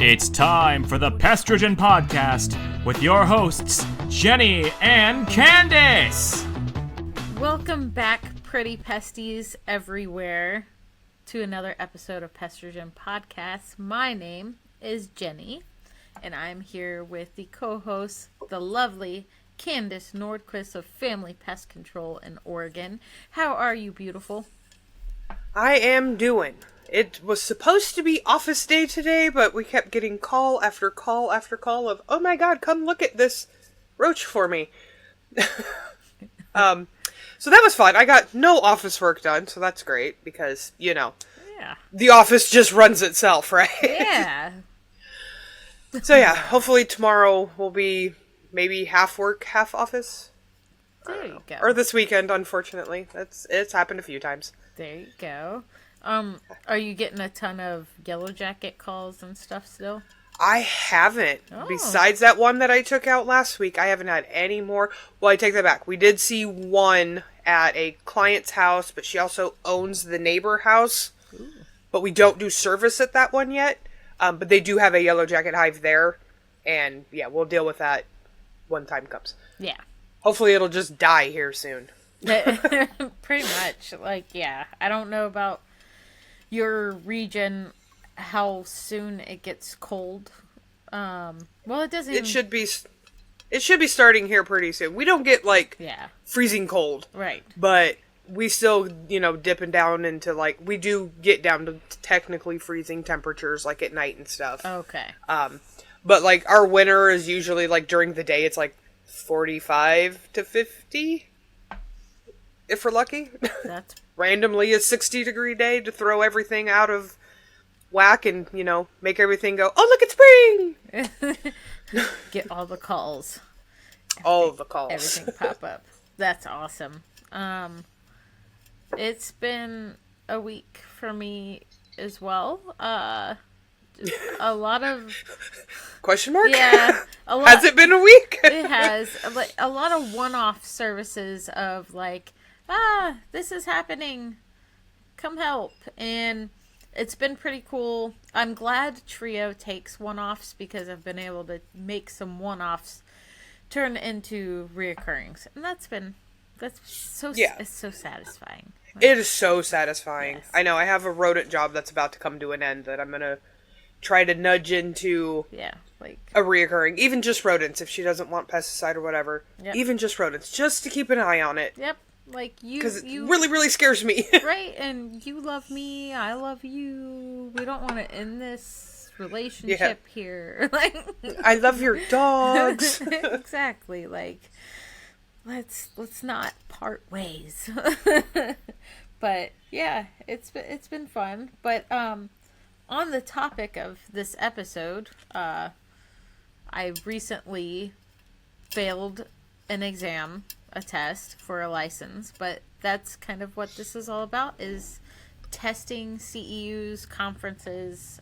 It's time for the Pestrogen Podcast with your hosts, Jenny and Kandyce. Welcome back, pretty pesties everywhere, to another episode of Pestrogen Podcast. My name is Jenny, and I'm here with the co-host, the lovely Kandyce Nordquist of Family Pest Control in Oregon. How are you, beautiful? I am doing. It was supposed to be office day today, but we kept getting call after call after call of, oh my god, come look at this roach for me. So that was fun. I got no office work done, so that's great, because, you know, the office just runs itself, right? Yeah. So yeah, hopefully tomorrow will be maybe half work, half office. There you go. Or this weekend, unfortunately. It's happened a few times. There you go. Are you getting a ton of yellow jacket calls and stuff still? I haven't. Oh. Besides that one that I took out last week, I haven't had any more. Well, I take that back. We did see one at a client's house, but she also owns the neighbor house. Ooh. But we don't do service at that one yet. But they do have a yellow jacket hive there. And yeah, we'll deal with that when time comes. Yeah. Hopefully it'll just die here soon. Pretty much. Like, yeah. I don't know about your region, how soon it gets cold. Well, it doesn't. It should be starting here pretty soon. We don't get freezing cold, right? But we still, dipping down into we do get down to technically freezing temperatures at night and stuff. Okay. But our winter is usually during the day it's 45 to 50, if we're lucky. That's randomly a 60-degree day to throw everything out of whack and, make everything go, oh, look, it's spring! Get all the calls. All the calls. Everything pop up. That's awesome. It's been a week for me as well. A lot of... Question mark? Yeah. Has it been a week? It has. A lot of one-off services of this is happening, come help, and it's been pretty cool. I'm glad Trio takes one-offs because I've been able to make some one-offs turn into reoccurrings, and it's so satisfying. It is so satisfying. Yes. I know, I have a rodent job that's about to come to an end that I'm gonna try to nudge into a reoccurring, even just rodents, if she doesn't want pesticide or whatever. Yep. Even just rodents, just to keep an eye on it. Yep. Because it really, really scares me. Right, and you love me, I love you. We don't want to end this relationship here. I love your dogs. Exactly. Let's not part ways. But yeah, it's been fun. But on the topic of this episode, I recently failed an exam, a test for a license, but that's kind of what this is all about, is testing, CEUs, conferences,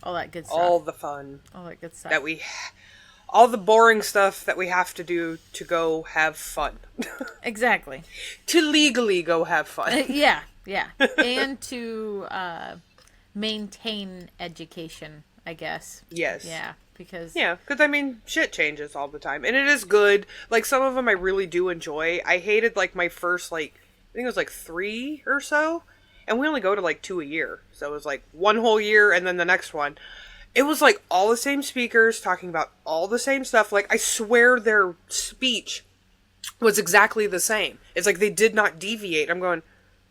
all that good stuff. All the fun. All that good stuff. All the boring stuff that we have to do to go have fun. Exactly. To legally go have fun. Yeah. And to maintain education, I guess. Yes. Yeah. Because shit changes all the time. And it is good. Some of them I really do enjoy. I hated, my first, I think it was, 3 or so. And we only go to, 2 a year. So it was, one whole year and then the next one. It was, all the same speakers talking about all the same stuff. I swear their speech was exactly the same. It's they did not deviate. I'm going,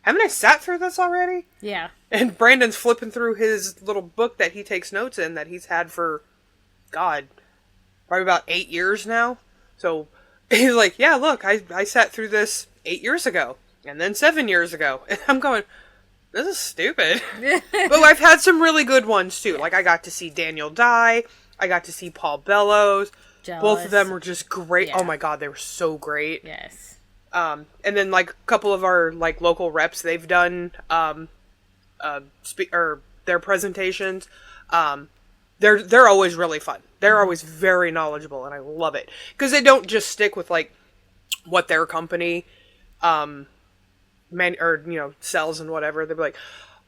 haven't I sat through this already? Yeah. And Brandon's flipping through his little book that he takes notes in that he's had for... God, probably about 8 years now. So he's like, yeah, look, I sat through this 8 years ago and then 7 years ago. And I'm going, this is stupid. But I've had some really good ones too. I got to see Daniel Dye. I got to see Paul Bellows. Jealous. Both of them were just great. Yeah. Oh my God, they were so great. Yes. And then a couple of our local reps, they've done their presentations. They're always really fun. They're always very knowledgeable, and I love it. Because they don't just stick with, what their company sells and whatever. They'll be like,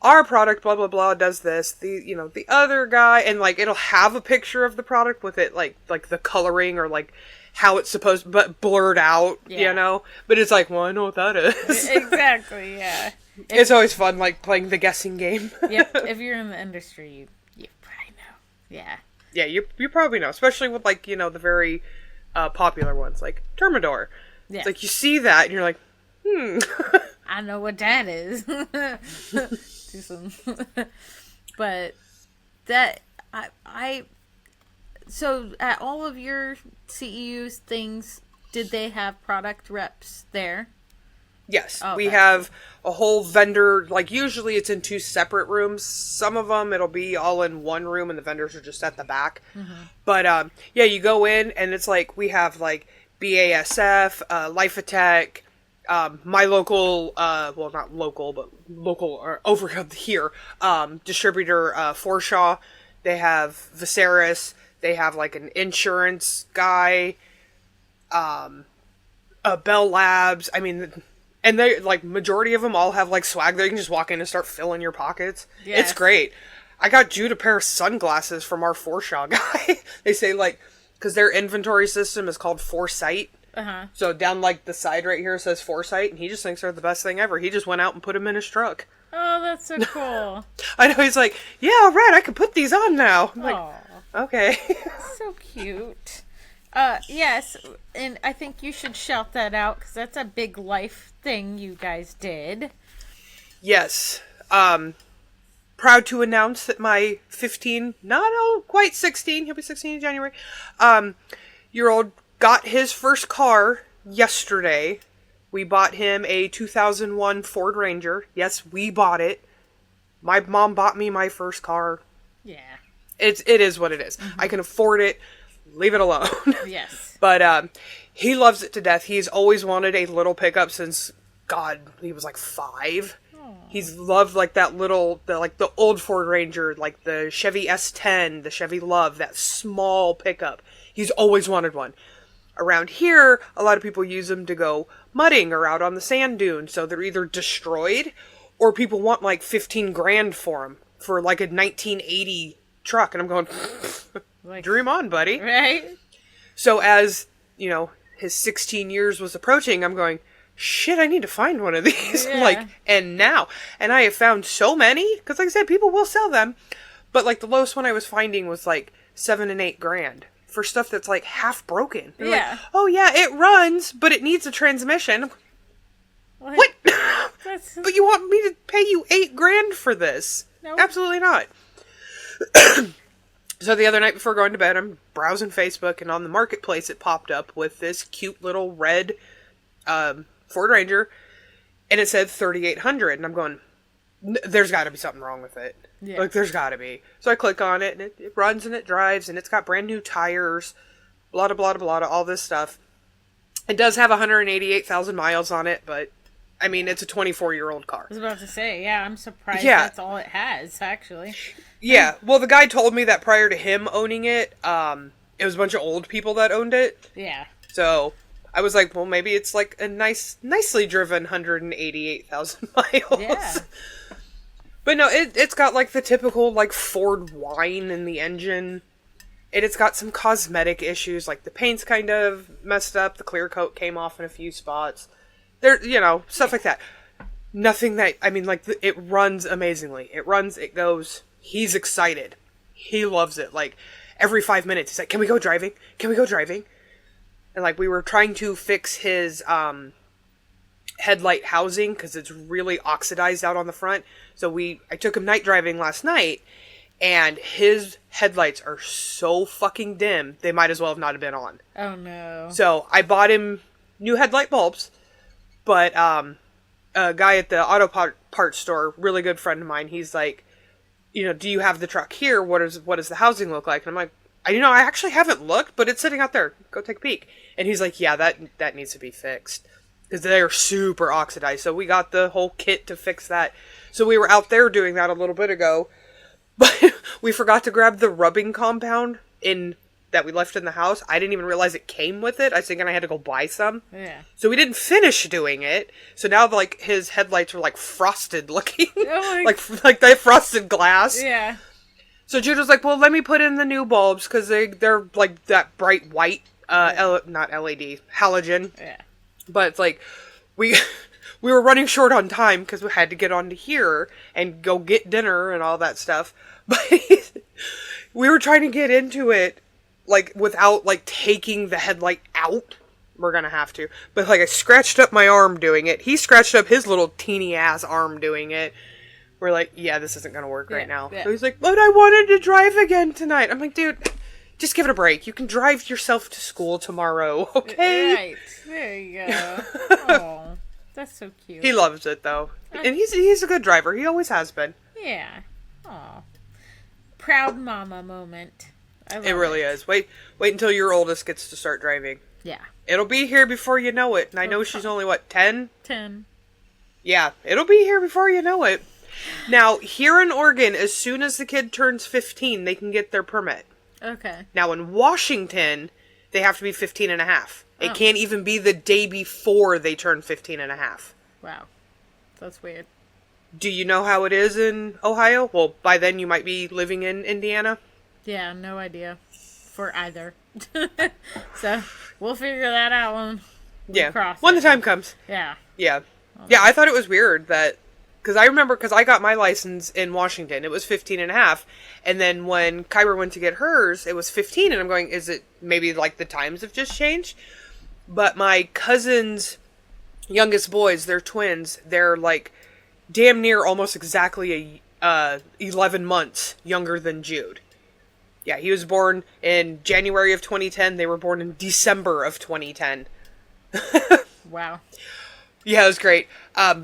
our product, blah, blah, blah, does this. The other guy, and, like, it'll have a picture of the product with it, like the coloring or, like, how it's supposed, but blurred out, But it's like, well, I know what that is. Exactly, yeah. It's always fun, like, playing the guessing game. Yep, if you're in the industry, you probably know. Yeah. Yeah, you probably know, especially with, like, the very popular ones, like Termidor. Yeah. It's like, you see that, and you're like, I know what that is. But that, so at all of your CEUs things, did they have product reps there? Yes, we have a whole vendor, like, usually it's in 2 separate rooms. Some of them it'll be all in one room and the vendors are just at the back. Mm-hmm. But, yeah, you go in and it's like, we have, like, BASF, Life Attack, my local, well, not local, but local, or over here, distributor, Forshaw. They have Viserys. They have, like, an insurance guy, Bell Labs. I mean, and they, like, majority of them all have, like, swag there. You can just walk in and start filling your pockets. Yes. It's great. I got Jude a pair of sunglasses from our Forshaw guy. They say, like, because their inventory system is called Foresight. Uh-huh. So down, like, the side right here says Foresight, and he just thinks they're the best thing ever. He just went out and put them in his truck. Oh, that's so cool. I know, he's like, yeah, all right, I can put these on now. I'm like, okay. So cute. Yes, and I think you should shout that out, because that's a big life thing you guys did. Yes. Proud to announce that my 15, not quite 16, he'll be 16 in January, year-old got his first car yesterday. We bought him a 2001 Ford Ranger. Yes, we bought it. My mom bought me my first car. Yeah. It is what it is. Mm-hmm. I can afford it. Leave it alone. Yes. But he loves it to death. He's always wanted a little pickup since, God, he was like 5. Aww. He's loved, like, that little, the old Ford Ranger, like the Chevy S10, the Chevy Love, that small pickup. He's always wanted one. Around here, a lot of people use them to go mudding or out on the sand dune, so they're either destroyed or people want like $15,000 for them for like a 1980 truck, and I'm going, like, dream on, buddy. Right? So as, his 16 years was approaching, I'm going, shit, I need to find one of these. Yeah. And I have found so many, because like I said, people will sell them, but like the lowest one I was finding was like $7,000 and $8,000. For stuff that's, like, half broken. They're like, oh, yeah, it runs, but it needs a transmission. What? But you want me to pay you $8,000 for this? No. Absolutely not. So the other night before going to bed, I'm browsing Facebook, and on the marketplace it popped up with this cute little red Ford Ranger, and it said $3,800, and I'm going, there's got to be something wrong with it. Yeah. Like, there's got to be. So I click on it, and it runs and it drives, and it's got brand new tires, blah, blah, blah, blah, all this stuff. It does have 188,000 miles on it, but, I mean, it's a 24-year-old car. I was about to say, yeah, I'm surprised that's all it has, actually. Yeah, well, the guy told me that prior to him owning it, it was a bunch of old people that owned it. Yeah. So I was like, well, maybe it's like a nicely driven 188,000 miles. Yeah. But no, it's got, like, the typical, like, Ford whine in the engine. It's got some cosmetic issues, like the paint's kind of messed up, the clear coat came off in a few spots. There, stuff like that. Nothing that, I mean, like, it runs amazingly. It runs, it goes, he's excited. He loves it. Like, every 5 minutes, he's like, can we go driving? Can we go driving? And, like, we were trying to fix his, headlight housing because it's really oxidized out on the front. So I took him night driving last night, and his headlights are so fucking dim, they might as well have not have been on. Oh no. So I bought him new headlight bulbs, but a guy at the auto parts store, really good friend of mine, he's like, do you have the truck here? What does the housing look like? And I'm like, I actually haven't looked, but it's sitting out there. Go take a peek. And he's like, yeah, that needs to be fixed. Because they're super oxidized. So we got the whole kit to fix that. So we were out there doing that a little bit ago. But we forgot to grab the rubbing compound in that we left in the house. I didn't even realize it came with it. I was thinking I had to go buy some. Yeah. So we didn't finish doing it. So now, like, his headlights are, like, frosted looking. Oh like they frosted glass. Yeah. So Jude was like, well, let me put in the new bulbs, because they're, like, that bright white, not LED, halogen. Yeah. But it's like, we were running short on time, because we had to get onto here, and go get dinner, and all that stuff. But we were trying to get into it, like, without, like, taking the headlight out. We're gonna have to. But, like, I scratched up my arm doing it. He scratched up his little teeny-ass arm doing it. We're like, yeah, this isn't gonna work right now. Yeah. So he's like, but I wanted to drive again tonight. I'm like, dude, just give it a break. You can drive yourself to school tomorrow, okay? Right. There you go. Oh, that's so cute. He loves it, though. And he's a good driver. He always has been. Yeah. Oh. Proud mama moment. It really is. Wait until your oldest gets to start driving. Yeah. It'll be here before you know it. And I know she's only, 10? 10. Yeah, it'll be here before you know it. Now, here in Oregon, as soon as the kid turns 15, they can get their permit. Okay. Now, in Washington, they have to be 15 and a half. Oh. It can't even be the day before they turn 15 and a half. Wow. That's weird. Do you know how it is in Ohio? Well, by then you might be living in Indiana. Yeah, no idea. For either. So, we'll figure that out when the time comes. Yeah. Yeah. Yeah, I thought it was weird that... Because I got my license in Washington. It was 15 and a half. And then when Kyra went to get hers, it was 15. And I'm going, is it maybe like the times have just changed? But my cousin's youngest boys, they're twins. They're like damn near almost exactly 11 months younger than Jude. Yeah, he was born in January of 2010. They were born in December of 2010. Wow. Yeah, it was great.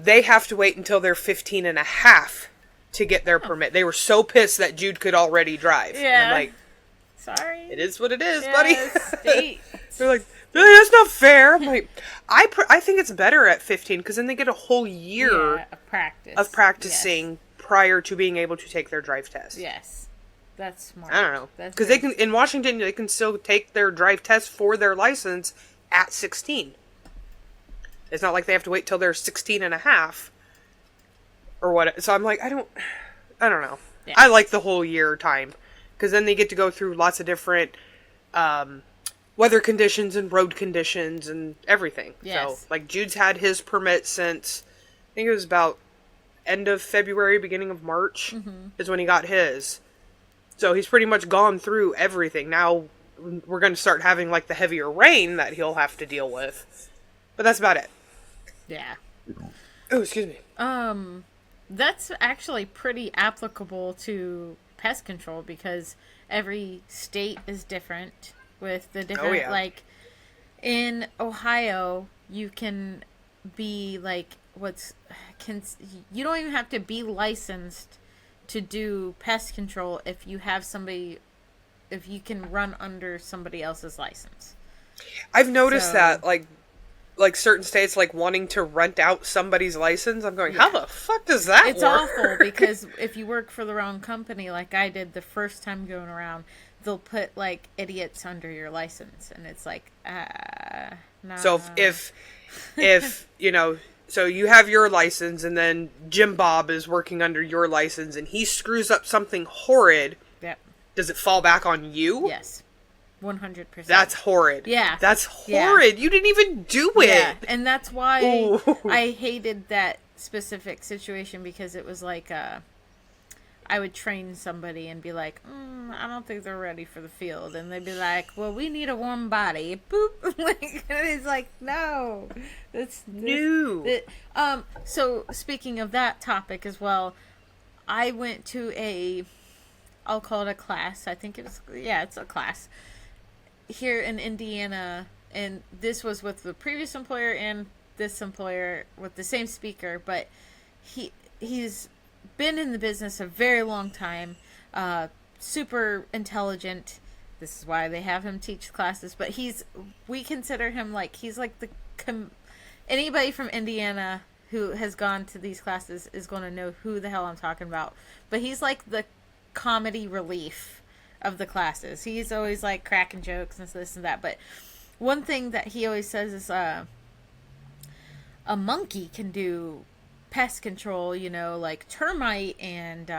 They have to wait until they're 15 and a half to get their permit. They were so pissed that Jude could already drive. Yeah. And I'm like, sorry. it is what it is, Yes, buddy. They're like, that's not fair. I'm like, I think it's better at 15 because then they get a whole year of practicing prior to being able to take their drive test. Yes. That's smart. I don't know. Because they can, in Washington, they can still take their drive test for their license at 16. It's not like they have to wait till they're 16 and a half or what. So I'm like, I don't know. Yeah. I like the whole year time because then they get to go through lots of different weather conditions and road conditions and everything. Yes. So like Jude's had his permit since I think it was about end of February, beginning of March is when he got his. So he's pretty much gone through everything. Now we're going to start having like the heavier rain that he'll have to deal with. But that's about it. Yeah. Oh, excuse me. That's actually pretty applicable to pest control because every state is different with the different, like, in Ohio, you can be, like, you don't even have to be licensed to do pest control if you can run under somebody else's license. I've noticed that, like certain states, like, wanting to rent out somebody's license. I'm going, how the fuck does that work? It's awful, because if you work for the wrong company, like I did the first time going around, they'll put, like, idiots under your license, and it's like, nah. So if you know, so you have your license, and then Jim Bob is working under your license, and he screws up something horrid, does it fall back on you? Yes. 100%. That's horrid. Yeah. That's horrid. Yeah. You didn't even do it. Yeah. And that's why I hated that specific situation because it was like I would train somebody and be like, I don't think they're ready for the field. And they'd be like, well, we need a warm body. Boop. And it's like, no. That's new. So speaking of that topic as well, I went to I'll call it a class. I think it's a class here in Indiana, and this was with the previous employer and this employer with the same speaker, but he's been in the business a very long time, super intelligent. This is why they have him teach classes, but we consider him like, he's like anybody from Indiana who has gone to these classes is going to know who the hell I'm talking about, but he's like the comedy relief of the classes. He's always like cracking jokes and this and that. But one thing that he always says is a monkey can do pest control, you know, like termite and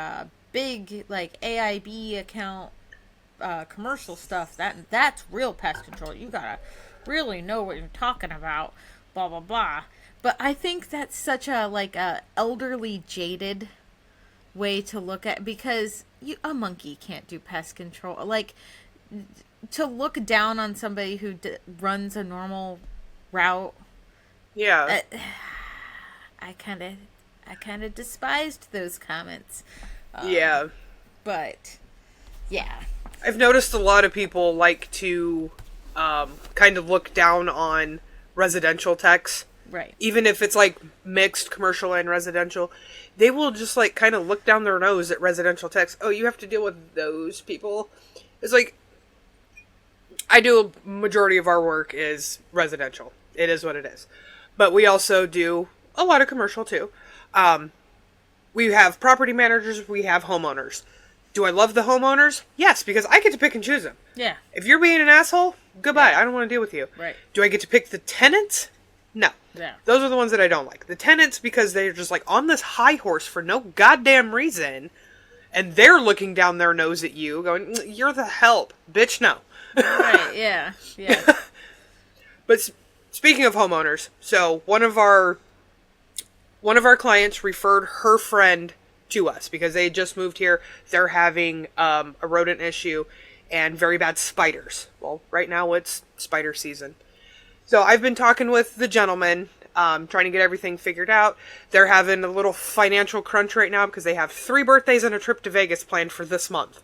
big like AIB account commercial stuff. That's real pest control. You gotta really know what you're talking about. Blah blah blah. But I think that's such a elderly, jaded way to look at, because a monkey can't do pest control. Like, to look down on somebody who runs a normal route. Yeah. I kind of despised those comments. Yeah. But yeah. I've noticed a lot of people like to kind of look down on residential techs. Right. Even if it's like mixed commercial and residential, they will just like kind of look down their nose at residential techs. Oh, you have to deal with those people. It's like, I do a majority of our work is residential. It is what it is. But we also do a lot of commercial too. We have property managers, we have homeowners. Do I love the homeowners? Yes, because I get to pick and choose them. Yeah. If you're being an asshole, goodbye. Yeah. I don't want to deal with you. Right. Do I get to pick the tenants? No. Yeah. Those are the ones that I don't like. The tenants, because they're just like on this high horse for no goddamn reason, and they're looking down their nose at you, going, "You're the help, bitch." No. Right. Yeah. Yeah. But speaking of homeowners, so one of our clients referred her friend to us because they just moved here. They're having a rodent issue and very bad spiders. Well, right now it's spider season. So I've been talking with the gentleman, trying to get everything figured out. They're having a little financial crunch right now because they have 3 birthdays and a trip to Vegas planned for this month.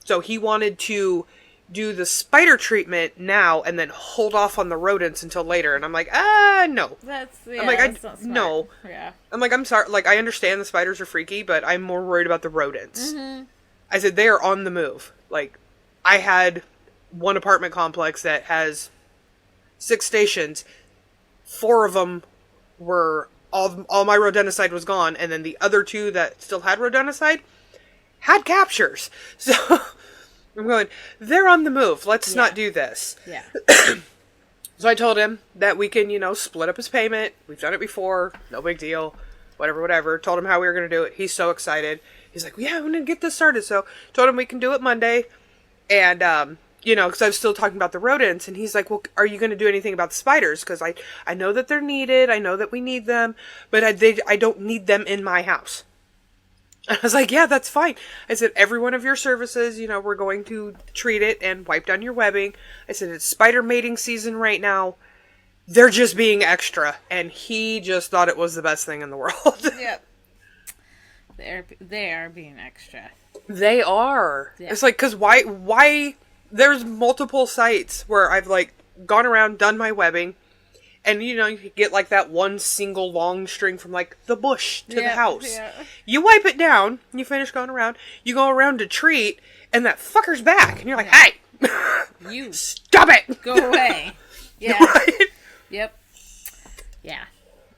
So he wanted to do the spider treatment now and then hold off on the rodents until later. And I'm like, no. That's that's not smart. No. Yeah. I'm like, I'm sorry. Like, I understand the spiders are freaky, but I'm more worried about the rodents. Mm-hmm. I said, they are on the move. Like, I had one apartment complex that has 6 stations. 4 of them were, all my rodenticide was gone, and then the other 2 that still had rodenticide had captures. So I'm going, they're on the move. Let's not do this. Yeah. So I told him that we can, split up his payment. We've done it before. No big deal. Whatever. Told him how we were going to do it. He's so excited. He's like, yeah, I'm going to get this started. So told him we can do it Monday. And, because I was still talking about the rodents. And he's like, well, are you going to do anything about the spiders? Because I know that they're needed. I know that we need them. But I don't need them in my house. I was like, yeah, that's fine. I said, every one of your services, we're going to treat it and wipe down your webbing. I said, it's spider mating season right now. They're just being extra. And he just thought it was the best thing in the world. Yep. They are being extra. They are. Yeah. It's like, because why, there's multiple sites where I've like gone around, done my webbing. And, you get, like, that one single long string from, like, the bush to the house. Yeah. You wipe it down, you finish going around, you go around to treat, and that fucker's back. And you're like, hey! You stop it! Go away. Yeah. Right? Yep. Yeah.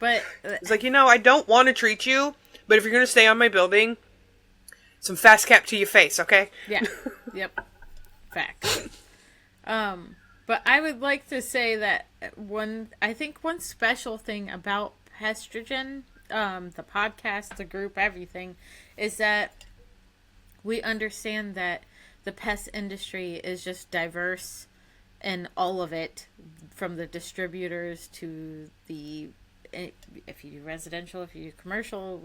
But it's like, I don't want to treat you, but if you're going to stay on my building, some fast cap to your face, okay? Yeah. Yep. Facts. But I would like to say that one special thing about Pestrogen, the podcast, the group, everything, is that we understand that the pest industry is just diverse in all of it, from the distributors to if you do residential, if you do commercial,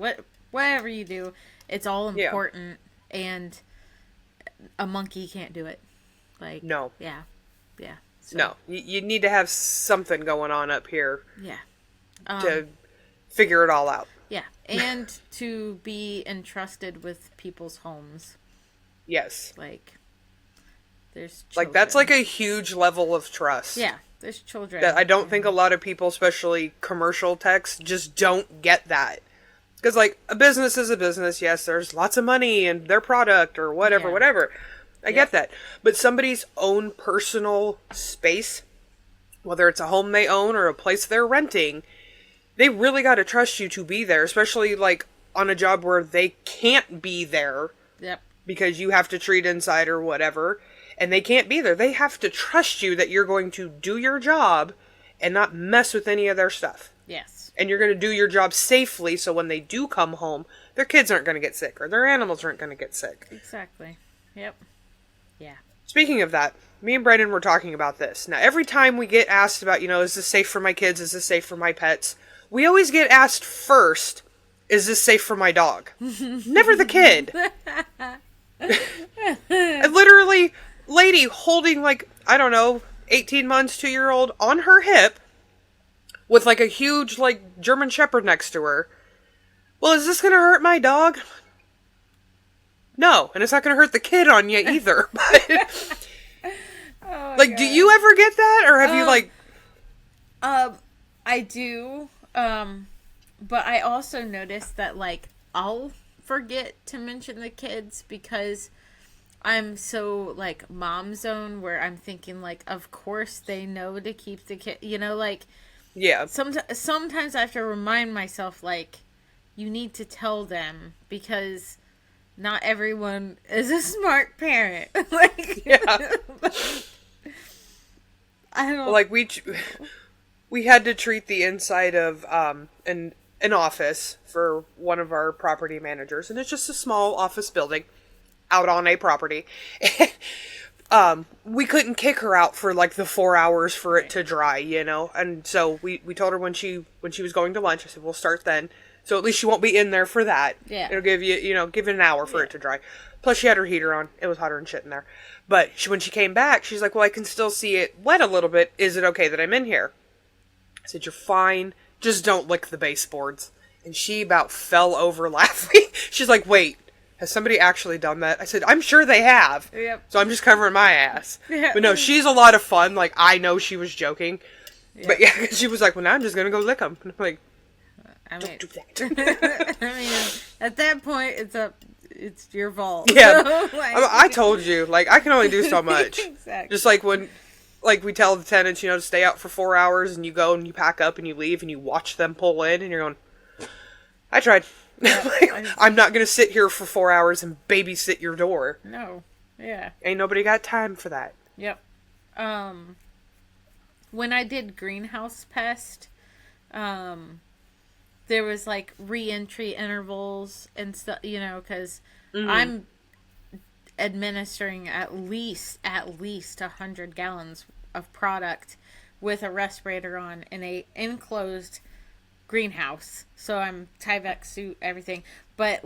whatever you do, it's all important, and a monkey can't do it. Like, no. Yeah. Yeah. So. No. You need to have something going on up here. Yeah. To figure it all out. Yeah. And to be entrusted with people's homes. Yes. Like, there's children. Like, that's like a huge level of trust. Yeah. There's children. That I don't think a lot of people, especially commercial techs, just don't get that. Because, like, a business is a business. Yes, there's lots of money in their product or whatever. I get that. But somebody's own personal space, whether it's a home they own or a place they're renting, they really got to trust you to be there, especially, like, on a job where they can't be there. Yep. because you have to treat inside or whatever, and they can't be there. They have to trust you that you're going to do your job and not mess with any of their stuff. Yes. And you're going to do your job safely, so when they do come home, their kids aren't going to get sick, or their animals aren't going to get sick. Exactly. Yep. Yeah. Speaking of that, me and Brendan were talking about this. Now, every time we get asked about, is this safe for my kids? Is this safe for my pets? We always get asked first, is this safe for my dog? Never the kid. And literally, lady holding 18 months, 2-year-old on her hip with a huge German Shepherd next to her. Well, is this going to hurt my dog? No, and it's not going to hurt the kid on you either. But, do you ever get that? Or have you I do, but I also noticed that, I'll forget to mention the kids because I'm so, mom zone where I'm thinking, of course they know to keep the kid, Yeah. Sometimes I have to remind myself, you need to tell them because not everyone is a smart parent. Yeah. I don't... we had to treat the inside of an office for one of our property managers, and it's just a small office building out on a property. We couldn't kick her out for the 4 hours for it to dry, and so we told her when she was going to lunch, I said, we'll start then, so at least she won't be in there for that. Yeah. It'll give you, give it an hour for it to dry. Plus she had her heater on. It was hotter than shit in there. But when she came back, she's like, well, I can still see it wet a little bit. Is it okay that I'm in here? I said, you're fine. Just don't lick the baseboards. And she about fell over laughing. She's like, wait, has somebody actually done that? I said, I'm sure they have. Yep. So I'm just covering my ass. Yeah. But no, she's a lot of fun. I know she was joking. Yep. But yeah, she was like, well, now I'm just going to go lick them. And I'm like, don't do that. I mean, at that point, it's your fault. Yeah. So, I told you, I can only do so much. Exactly. Just when, we tell the tenants, to stay out for 4 hours, and you go and you pack up and you leave and you watch them pull in, and you're going, I tried. Yeah, I'm not going to sit here for 4 hours and babysit your door. No. Yeah. Ain't nobody got time for that. Yep. When I did greenhouse pest, there was re-entry intervals and stuff, because I'm administering at least 100 gallons of product with a respirator on in a enclosed greenhouse. So I'm Tyvek suit, everything. But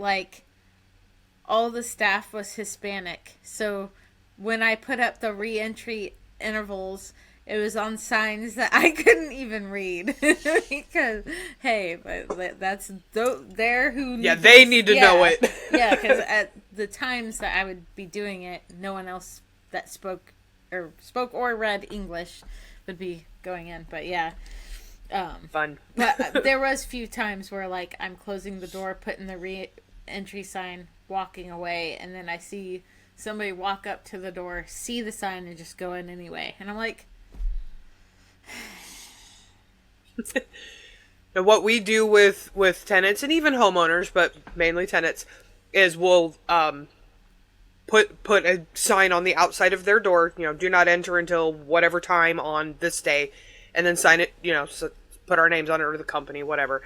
all the staff was Hispanic. So when I put up the re-entry intervals, it was on signs that I couldn't even read. Because, hey, but that's they're who... Yeah, they need to know it. Yeah, because at the times that I would be doing it, no one else that spoke or read English would be going in. But yeah. Fun. But there was few times where I'm closing the door, putting the re-entry sign, walking away, and then I see somebody walk up to the door, see the sign, and just go in anyway. And I'm like... Now, what we do with tenants and even homeowners, but mainly tenants, is we'll put a sign on the outside of their door, do not enter until whatever time on this day, and then sign it, so put our names on it or the company, whatever,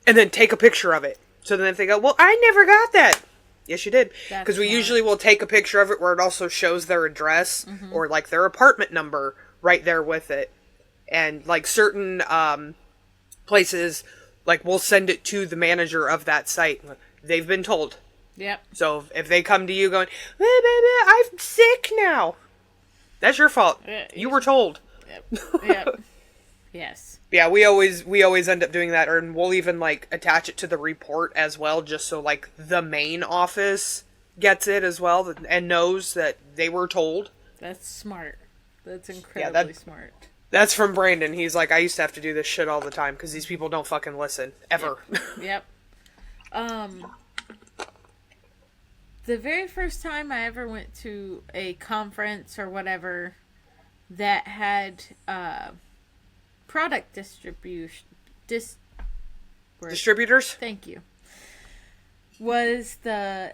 and then take a picture of it. So then if they go, well, I never got that. Yes, you did. Because we usually will take a picture of it where it also shows their address or their apartment number right there with it. And certain places, we'll send it to the manager of that site. They've been told. Yep. So if they come to you going, hey, baby, I'm sick now. That's your fault. You were told. Yep. Yep. Yes. Yeah, we always end up doing that, and we'll even attach it to the report as well, just so the main office gets it as well and knows that they were told. That's smart. That's incredibly smart. That's from Brandon. He's like, I used to have to do this shit all the time because these people don't fucking listen ever. Yep. The very first time I ever went to a conference or whatever that had product distribution Distributors? Thank you. Was the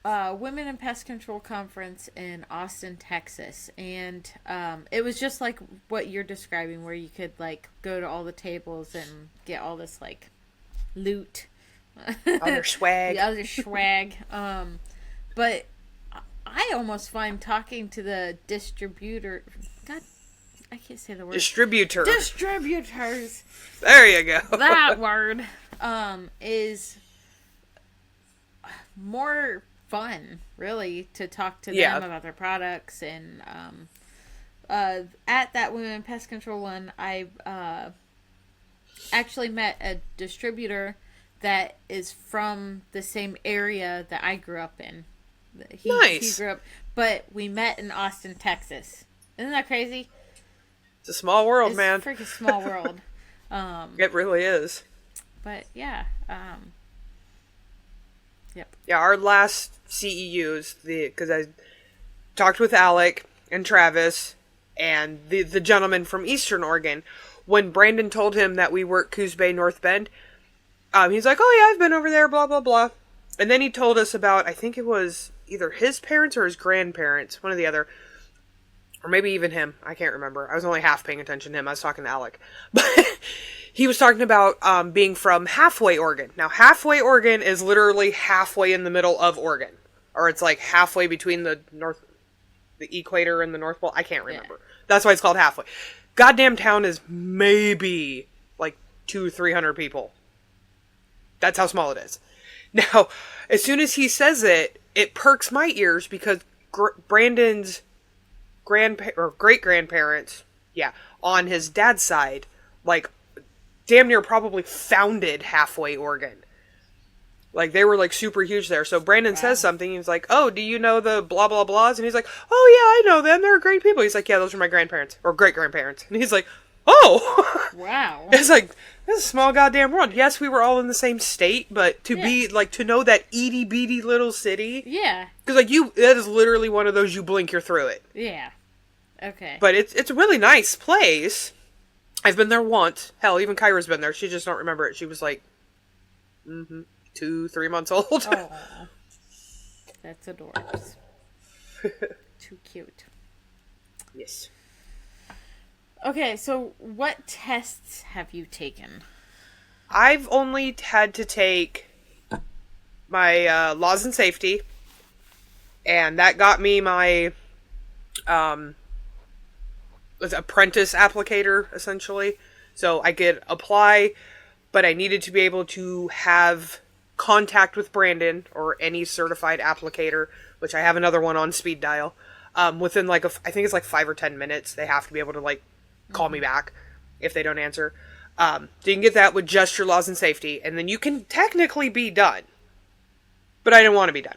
Women in Pest Control Conference in Austin, Texas. And it was just like what you're describing, where you could like go to all the tables and get all this like loot. Other swag. The other swag. But I almost find talking to the distributor... God, I can't say the word. Distributor. Distributors. There you go. That word is more fun, really, to talk to them about their products. And at that Women in Pest Control one, I actually met a distributor that is from the same area that I grew up in. Nice. He grew up, but we met in Austin, Texas. Isn't that crazy? It's a small world, man. It's a freaking small world. It really is. But yeah. Yep. Yeah, our last CEUs, because I talked with Alec and Travis and the gentleman from Eastern Oregon. When Brandon told him that we were at Coos Bay, North Bend, he's like, oh yeah, I've been over there, blah, blah, blah. And then he told us about, I think it was either his parents or his grandparents, one or the other. Or maybe even him. I can't remember. I was only half paying attention to him. I was talking to Alec. But he was talking about being from Halfway, Oregon. Now, Halfway, Oregon is literally halfway in the middle of Oregon. Or it's like halfway between the equator and the North Pole. I can't remember. Yeah. That's why it's called Halfway. Goddamn town is maybe like 200-300 people. That's how small it is. Now, as soon as he says it, it perks my ears because Brandon's great-grandparents, on his dad's side, like, damn near probably founded Halfway, Oregon. Like, they were, like, super huge there. So Brandon says something, he's like, oh, do you know the blah, blah, blahs? And he's like, oh, yeah, I know them. They're great people. He's like, yeah, those are my grandparents. Or great-grandparents. And he's like, oh! Wow. It's like, this is a small goddamn world. Yes, we were all in the same state, but to be, like, to know that itty-bitty little city. Yeah. Because, like, that is literally one of those you blink, you're through it. Yeah. Okay. But it's a really nice place. I've been there once. Hell, even Kyra's been there. She just don't remember it. She was like, 2-3 months old. Oh, that's adorable. Too cute. Yes. Okay, so what tests have you taken? I've only had to take my laws and safety, and that got me my apprentice applicator, essentially. So I could apply, but I needed to be able to have contact with Brandon or any certified applicator, which I have another one on speed dial, within like, I think it's like 5 or 10 minutes. They have to be able to like call me back if they don't answer. So you can get that with just your laws and safety, and then you can technically be done. But I didn't want to be done.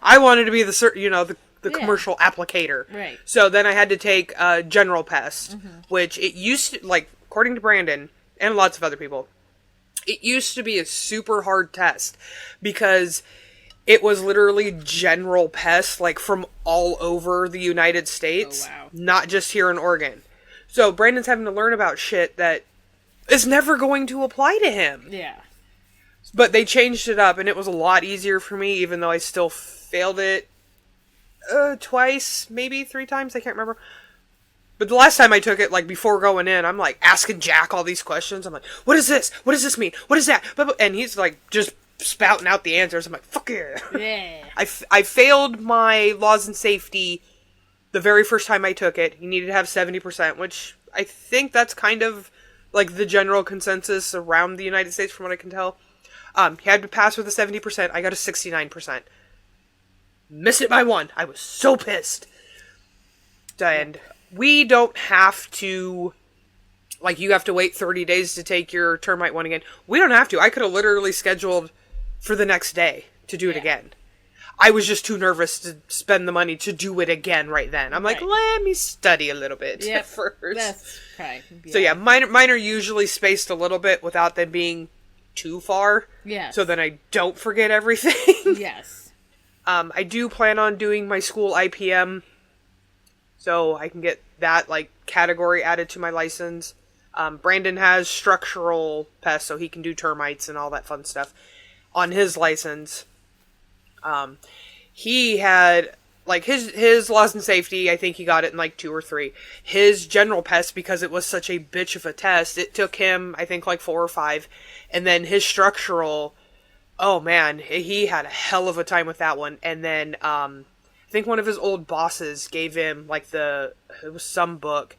I wanted to be the commercial applicator. Right. So then I had to take general pest, which it used to, like, according to Brandon and lots of other people, it used to be a super hard test because it was literally general pest, like, from all over the United States. Oh, wow. Not just here in Oregon. So Brandon's having to learn about shit that is never going to apply to him. Yeah. But they changed it up, and it was a lot easier for me, even though I still failed it twice, maybe 3 times, I can't remember. But the last time I took it, like, before going in, I'm, like, asking Jack all these questions. I'm like, what is this? What does this mean? What is that? And he's, like, just spouting out the answers. I'm like, fuck yeah. Yeah. I failed my laws and safety the very first time I took it. You needed to have 70%, which I think that's kind of, like, the general consensus around the United States, from what I can tell. He had to pass with a 70%. I got a 69%. Missed it by 1. I was so pissed. And we don't have to, like, you have to wait 30 days to take your termite one again. We don't have to. I could have literally scheduled for the next day to do it again. I was just too nervous to spend the money to do it again right then. I'm like, let me study a little bit first. That's right. So yeah, mine are usually spaced a little bit without them being too far. Yes. So then I don't forget everything. Yes. I do plan on doing my school IPM, so I can get that, like, category added to my license. Brandon has structural pests, so he can do termites and all that fun stuff on his license. he had, like, his laws and safety, I think he got it in, like, 2 or 3. His general pest, because it was such a bitch of a test, it took him, I think, like, 4 or 5. And then his structural, oh, man, he had a hell of a time with that one. And then, I think one of his old bosses gave him, like, it was some book,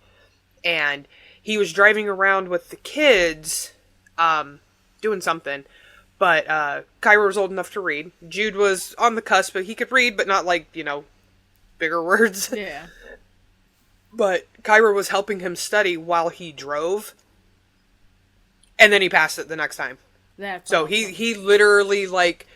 and he was driving around with the kids, doing something. But, Kyra was old enough to read. Jude was on the cusp, but he could read, but not, like, bigger words. Yeah. But Kyra was helping him study while he drove. And then he passed it the next time. That's so awesome. he literally, like,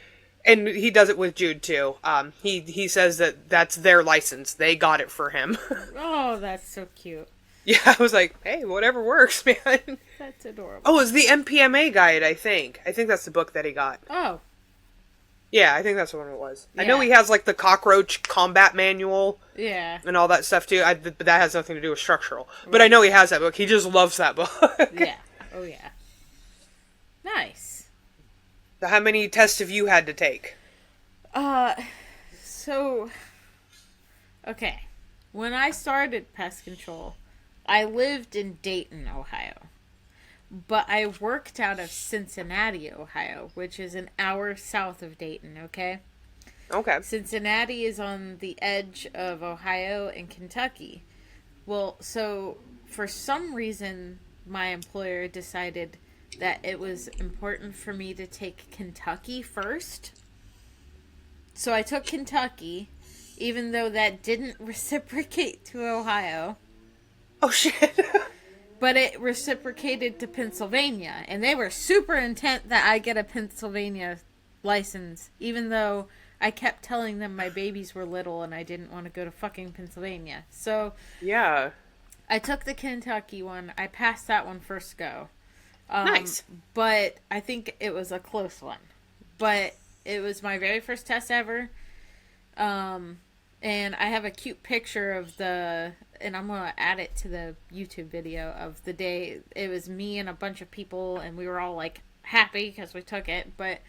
and he does it with Jude too. He says that's their license. They got it for him. Oh, that's so cute. Yeah, I was like, hey, whatever works, man. That's adorable. Oh, it's the MPMA guide, I think. I think that's the book that he got. Oh. Yeah, I think that's what it was. Yeah. I know he has, like, the cockroach combat manual. Yeah. And all that stuff, too. But that has nothing to do with structural. Right. But I know he has that book. He just loves that book. Yeah. Oh, yeah. Nice. So how many tests have you had to take? So... Okay. When I started pest control, I lived in Dayton, Ohio. But I worked out of Cincinnati, Ohio, which is an hour south of Dayton, okay? Okay. Cincinnati is on the edge of Ohio and Kentucky. Well, so for some reason, my employer decided that it was important for me to take Kentucky first. So I took Kentucky, even though that didn't reciprocate to Ohio. Oh, shit. But it reciprocated to Pennsylvania, and they were super intent that I get a Pennsylvania license, even though I kept telling them my babies were little and I didn't want to go to fucking Pennsylvania. So, yeah. I took the Kentucky one. I passed that one first go. Nice. But I think it was a close one. But it was my very first test ever. And I have a cute picture of and I'm going to add it to the YouTube video of the day. It was me and a bunch of people, and we were all, like, happy because we took it. But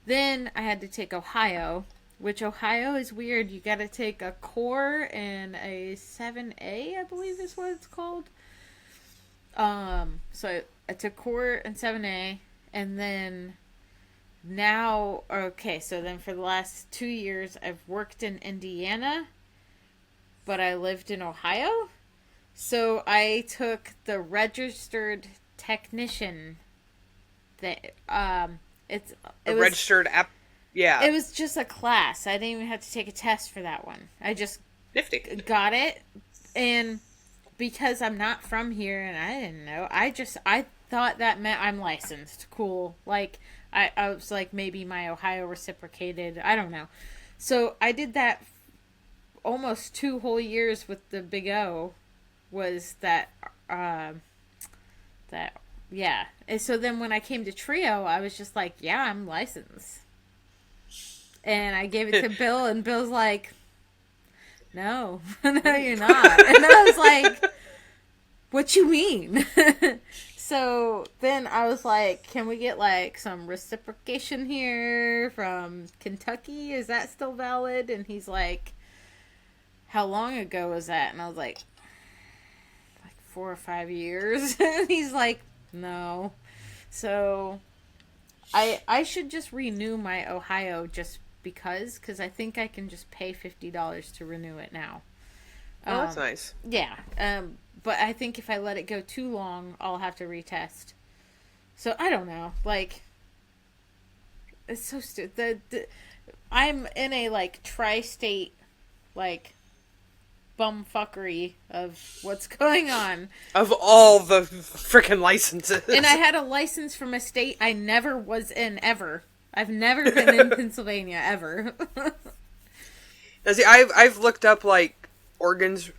then I had to take Ohio, which Ohio is weird. You got to take a core and a 7A, I believe is what it's called. So I took core and 7A, and then now, okay, so then for the last 2 years, I've worked in Indiana, but I lived in Ohio. So I took the registered technician. Registered app. Yeah. It was just a class. I didn't even have to take a test for that one. I just Nifty. got it. And because I'm not from here and I didn't know, I thought that meant I'm licensed. Cool. Like, I was like, maybe my Ohio reciprocated. I don't know. So I did that almost 2 whole years with the Big O. Was that, yeah. And so then when I came to Trio, I was just like, yeah, I'm licensed. And I gave it to Bill, and Bill's like, no, no, you're not. And I was like, what you mean? So then I was like, can we get, like, some reciprocation here from Kentucky? Is that still valid? And he's like, how long ago was that? And I was like 4 or 5 years. And he's like, no. So I should just renew my Ohio just because I think I can just pay $50 to renew it now. Oh, that's nice. Yeah. But I think if I let it go too long, I'll have to retest. So I don't know. Like, it's so stupid. I'm in a, like, tri-state, like, bumfuckery of what's going on. Of all the freaking licenses. And I had a license from a state I never was in, ever. I've never been in Pennsylvania, ever. Now, see, I've looked up, like, organs,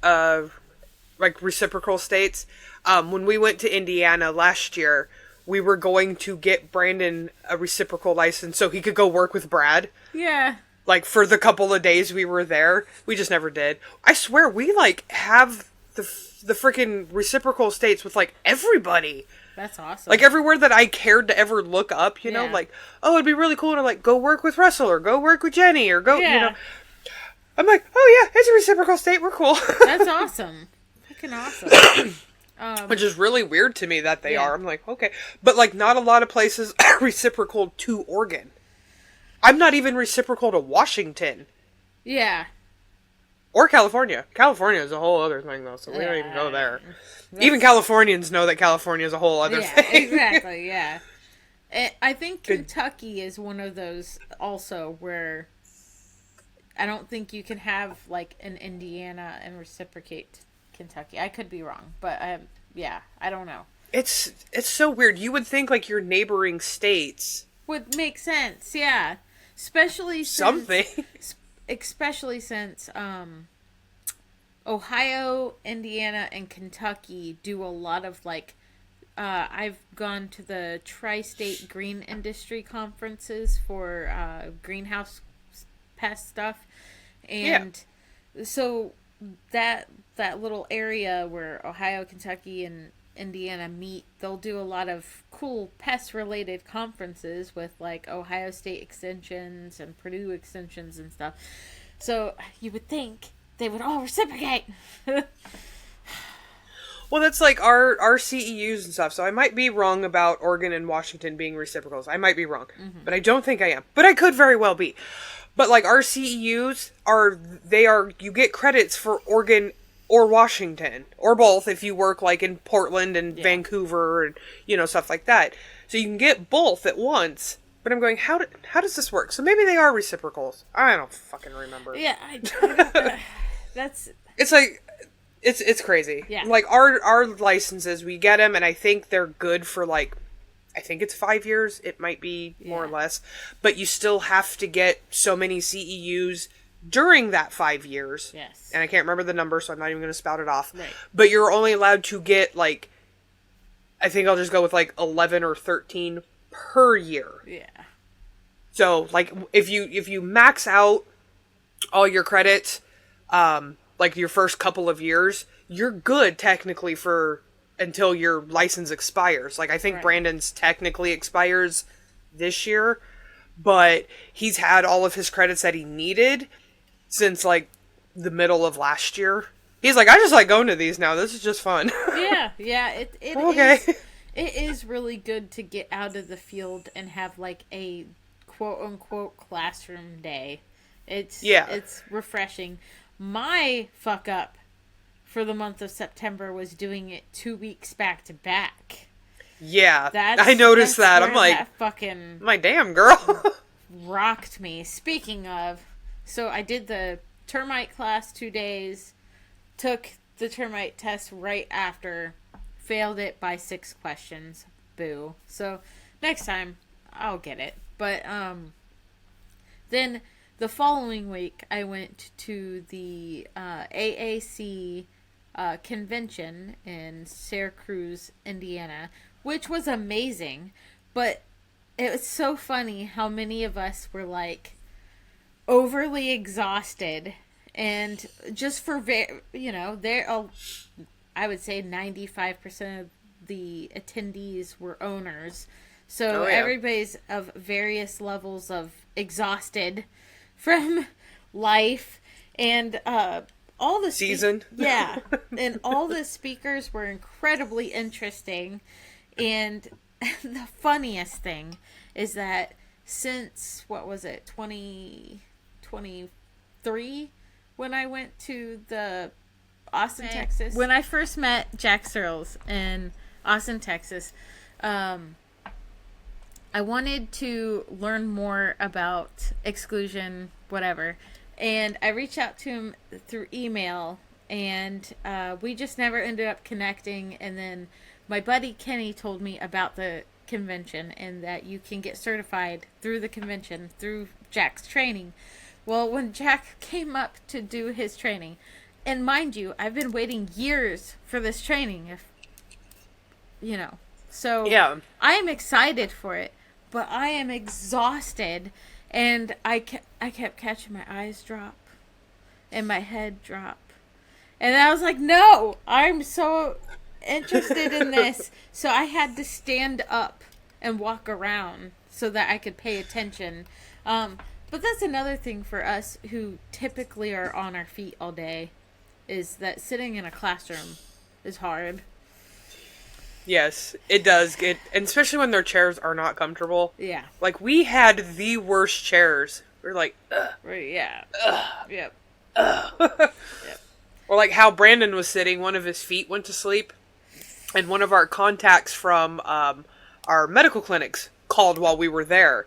like, reciprocal states. When we went to Indiana last year, we were going to get Brandon a reciprocal license so he could go work with Brad. Yeah. Like, for the couple of days we were there. We just never did. I swear, we, like, have the freaking reciprocal states with, like, everybody. That's awesome. Like, everywhere that I cared to ever look up, you know? Yeah. Like, oh, it'd be really cool to, like, go work with Russell, or go work with Jenny, or go, Yeah. you know. I'm like, oh yeah, it's a reciprocal state. We're cool. That's awesome. Fucking awesome. Which is really weird to me that they Yeah. are. I'm like, okay. But, like, not a lot of places are reciprocal to Oregon. I'm not even reciprocal to Washington. Yeah. Or California. California is a whole other thing, though, so we don't even go there. Even Californians know that California is a whole other thing. Exactly, yeah. I think Kentucky is one of those also where I don't think you can have, like, an Indiana and reciprocate Kentucky. I could be wrong, but, I don't know. It's so weird. You would think, like, your neighboring states... Would make sense, yeah. Especially since Ohio, Indiana, and Kentucky do a lot of, like, I've gone to the tri-state green industry conferences for greenhouse pest stuff, and so that little area where Ohio, Kentucky, and Indiana meet, they'll do a lot of cool pest related conferences with, like, Ohio State extensions and Purdue extensions and stuff. So you would think they would all reciprocate. Well, that's like our CEUs and stuff, so I might be wrong about Oregon and Washington being reciprocals. I might be wrong, but I don't think I am. But I could very well be. But, like, our CEUs you get credits for Oregon or Washington, or both if you work, like, in Portland and Vancouver and, stuff like that. So you can get both at once. But I'm going, how does this work? So maybe they are reciprocals. I don't fucking remember. Yeah, that's... It's like, it's crazy. Yeah. Like, our licenses, we get them, and I think they're good for, like, I think it's 5 years. It might be more or less. But you still have to get so many CEUs during that 5 years. Yes. And I can't remember the number, so I'm not even going to spout it off. Right. But you're only allowed to get, like, I think I'll just go with, like, 11 or 13 per year. Yeah. So, like, if you max out all your credits, like, your first couple of years, you're good, technically, until your license expires. Like, I think Brandon's technically expires this year, but he's had all of his credits that he needed since, like, the middle of last year. He's like, I just like going to these now. This is just fun. Yeah. It Okay. It is really good to get out of the field and have, like, a quote-unquote classroom day. It's refreshing. My fuck-up for the month of September was doing it 2 weeks back-to-back. Yeah, I noticed that. I'm like, that fucking... my damn girl. rocked me. Speaking of, so I did the termite class 2 days, took the termite test right after, failed it by 6 questions. Boo. So next time I'll get it. But then the following week I went to the AAC convention in Syracuse, Indiana, which was amazing. But it was so funny how many of us were, like, overly exhausted, and just for I would say 95% of the attendees were owners, so everybody's of various levels of exhausted from life, and all the season. And all the speakers were incredibly interesting. And the funniest thing is that since, 2023, when I went to the Austin, Texas. When I first met Jack Searles in Austin, Texas, I wanted to learn more about exclusion, whatever. And I reached out to him through email, and we just never ended up connecting. And then my buddy Kenny told me about the convention and that you can get certified through the convention, through Jack's training. Well, when Jack came up to do his training, and mind you, I've been waiting years for this training, so I am excited for it, but I am exhausted, and I kept catching my eyes drop and my head drop, and I was like, no, I'm so interested in this. So I had to stand up and walk around so that I could pay attention. But that's another thing for us who typically are on our feet all day, is that sitting in a classroom is hard. Yes, it does get, and especially when their chairs are not comfortable. Yeah. Like, we had the worst chairs. We're like, ugh. Right, yeah. Ugh. Yep. Ugh. Yep. Or like how Brandon was sitting, one of his feet went to sleep, and one of our contacts from our medical clinics called while we were there.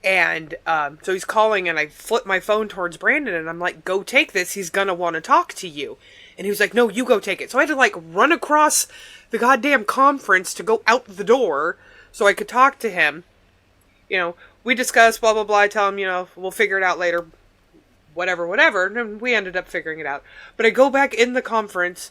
And so he's calling, and I flip my phone towards Brandon, and I'm like, go take this, he's gonna want to talk to you. And he was like, no, you go take it. So I had to, like, run across the goddamn conference to go out the door so I could talk to him. You know, we discussed, blah, blah, blah. I tell him, you know, we'll figure it out later. Whatever, whatever. And we ended up figuring it out. But I go back in the conference,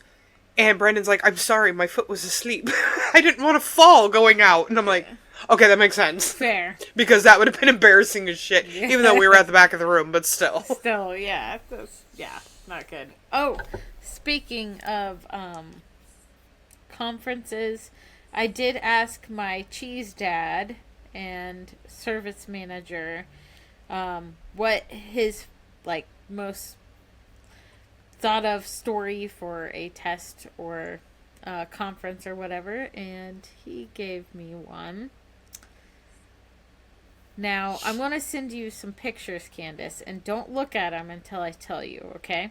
and Brandon's like, I'm sorry, my foot was asleep. I didn't want to fall going out. And I'm like, okay, that makes sense. Fair. Because that would have been embarrassing as shit. Yeah. Even though we were at the back of the room, but still. Still, yeah. Not good. Oh, speaking of conferences, I did ask my cheese dad and service manager what his, like, most thought of story for a test or conference or whatever, and he gave me one. Now, I'm going to send you some pictures, Kandyce, and don't look at them until I tell you, okay?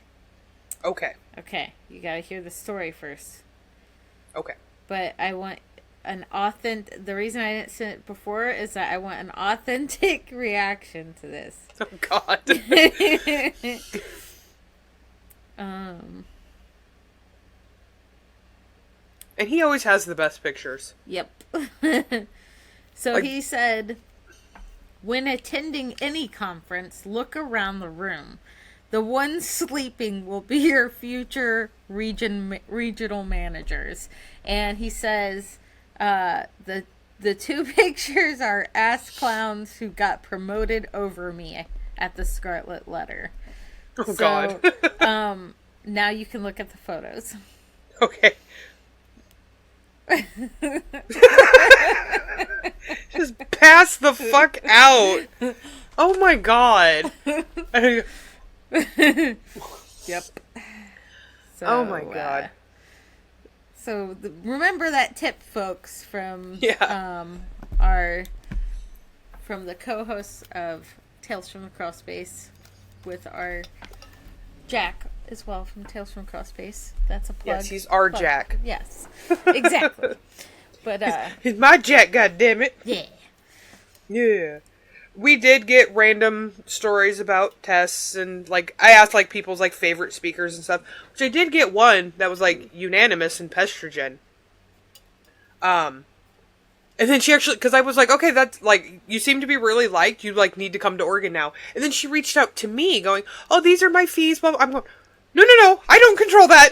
Okay. Okay, you got to hear the story first. Okay. But I want an authentic... The reason I didn't send it before is that I want an authentic reaction to this. Oh, God. And he always has the best pictures. Yep. So like, he said, when attending any conference, look around the room. The ones sleeping will be your future regional managers. And he says, the two pictures are ass clowns who got promoted over me at the Scarlet Letter. Oh, God. Now you can look at the photos. Okay. Just pass the fuck out. Oh my God. Yep. So, oh my God. Remember that tip, folks, from from the co-hosts of Tales from the Crawl Space with our Jack as well from Tales from Crawl Space. That's a plug. Yes, he's our plug. Jack. Yes, exactly. But he's my Jack. goddammit. Yeah. Yeah. We did get random stories about tests, and like I asked like people's like favorite speakers and stuff, which I did get one that was like unanimous in Pestrogen. And then she actually, because I was like, okay, that's like, you seem to be really liked, you like need to come to Oregon now. And then she reached out to me going, oh, these are my fees. Well, I'm going, no, I don't control that.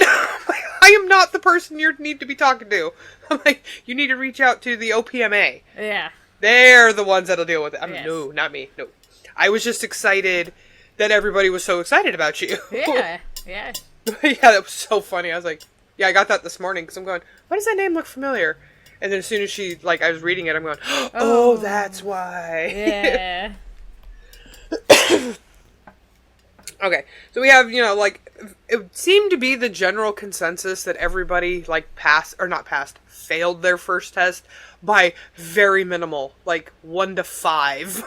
I am not the person you need to be talking to. I'm like, you need to reach out to the OPMA. Yeah. They're the ones that'll deal with it. Yes. No, not me. No. I was just excited that everybody was so excited about you. Yeah. Yeah, that was so funny. I was like, yeah, I got that this morning because I'm going, why does that name look familiar? And then as soon as she, like, I was reading it, I'm going, oh, that's why. Yeah. Okay, so we have, like, it seemed to be the general consensus that everybody, like, failed their first test by very minimal, like, 1 to 5.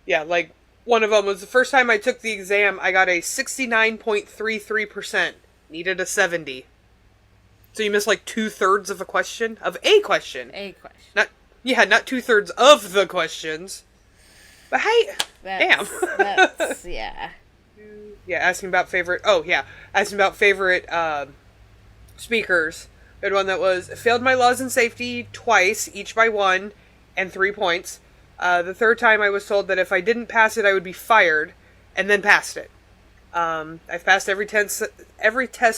Yeah, like, one of them was the first time I took the exam, I got a 69.33%. Needed a 70. So you missed, like, 2/3 of a question? Of a question. A question. Not 2/3 of the questions. But hey, damn. That's, yeah. Yeah, asking about favorite speakers. We had one that was, failed my laws and safety twice, each by 1 and 3 points. The third time I was told that if I didn't pass it, I would be fired, and then passed it. I've passed every test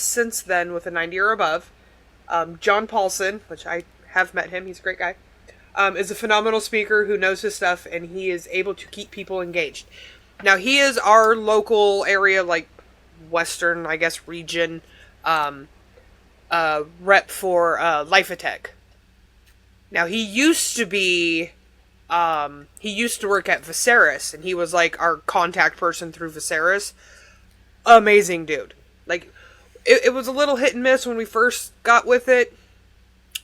since then with a 90 or above. John Paulson, which I have met him, he's a great guy, is a phenomenal speaker who knows his stuff, and he is able to keep people engaged. Now, he is our local area, like, Western, I guess, region, rep for Life Attack. Now, he used to be he used to work at Viserys, and he was like our contact person through Viserys. Amazing dude. Like, it was a little hit and miss when we first got with it.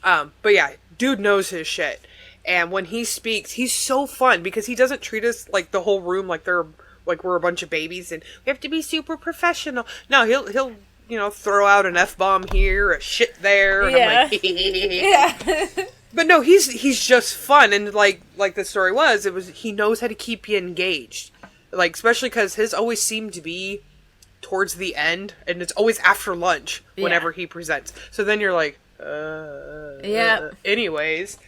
But yeah, dude knows his shit. And when he speaks, he's so fun because he doesn't treat us like the whole room like we're a bunch of babies and we have to be super professional. No, he'll throw out an F-bomb here, a shit there, and I'm like, yeah. But no, he's just fun, and like the story was, he knows how to keep you engaged, like especially because his always seemed to be towards the end, and it's always after lunch whenever he presents. So then you're like, anyways,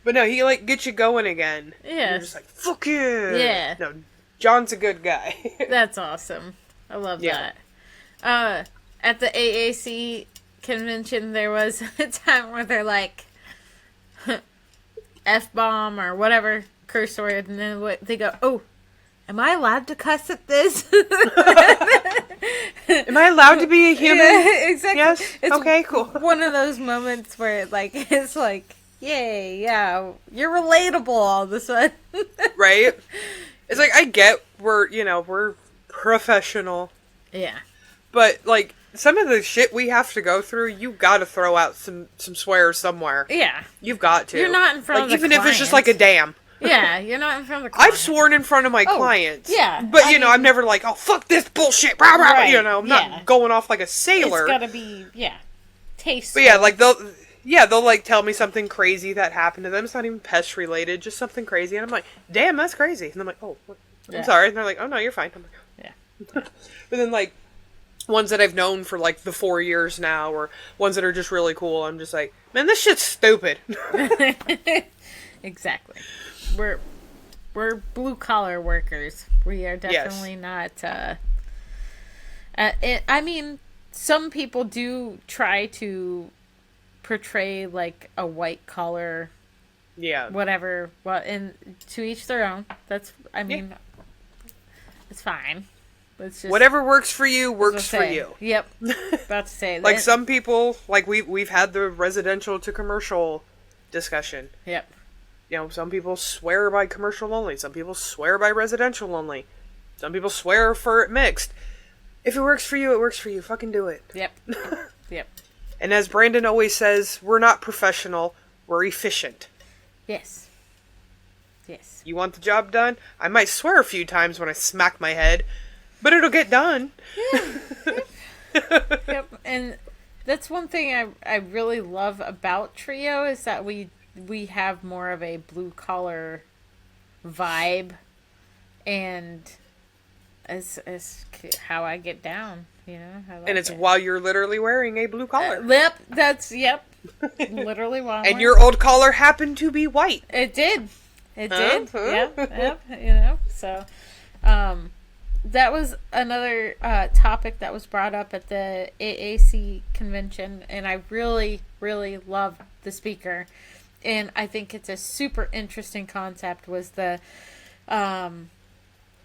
but no, he like gets you going again. Yeah, you're just like, fuck yeah. Yeah. No, John's a good guy. That's awesome. I love that. At the AAC convention, there was a time where they're like, F-bomb or whatever curse word, and then they go, oh, am I allowed to cuss at this? Am I allowed to be a human? Yeah, exactly. Yes? It's okay, cool. One of those moments where it's like, yay, yeah, you're relatable all of a sudden. Right? It's like, I get we're professional. Yeah. But, like, some of the shit we have to go through, you gotta throw out some swears somewhere. Yeah. You've got to. You're not in front of the even if it's just like a damn. Yeah, you're not in front of the client. I've sworn in front of my clients. Yeah. But, I'm never like, oh, fuck this bullshit. Rah, rah, right, I'm not going off like a sailor. It's gotta be, tasteful. But yeah, like, they'll like tell me something crazy that happened to them. It's not even pest related, just something crazy. And I'm like, damn, that's crazy. And I'm like, oh, I'm sorry. And they're like, oh, no, you're fine. I'm like, yeah. But then, like, ones that I've known for, like, the 4 years now, or ones that are just really cool, I'm just like, man, this shit's stupid. Exactly. We're blue-collar workers. We are definitely not, I mean, some people do try to portray, like, a white-collar, whatever, well, and to each their own. That's, I mean, it's fine. It's just, whatever works for you works for you. Yep. About to say that. Like some people, like we've had the residential to commercial discussion. Yep. Some people swear by commercial only. Some people swear by residential only. Some people swear for it mixed. If it works for you, it works for you. Fucking do it. Yep. Yep. And as Brandon always says, we're not professional. We're efficient. Yes. Yes. You want the job done? I might swear a few times when I smack my head. But it'll get done. Yeah. Yep. And that's one thing I really love about Trio is that we have more of a blue collar vibe, and as how I get down, I like and it's it. while you're literally wearing a blue collar. Yep. Literally while. And your old collar happened to be white. It did. It did. Yep. So, that was another topic that was brought up at the AAC convention, and I really, really loved the speaker. And I think it's a super interesting concept, was the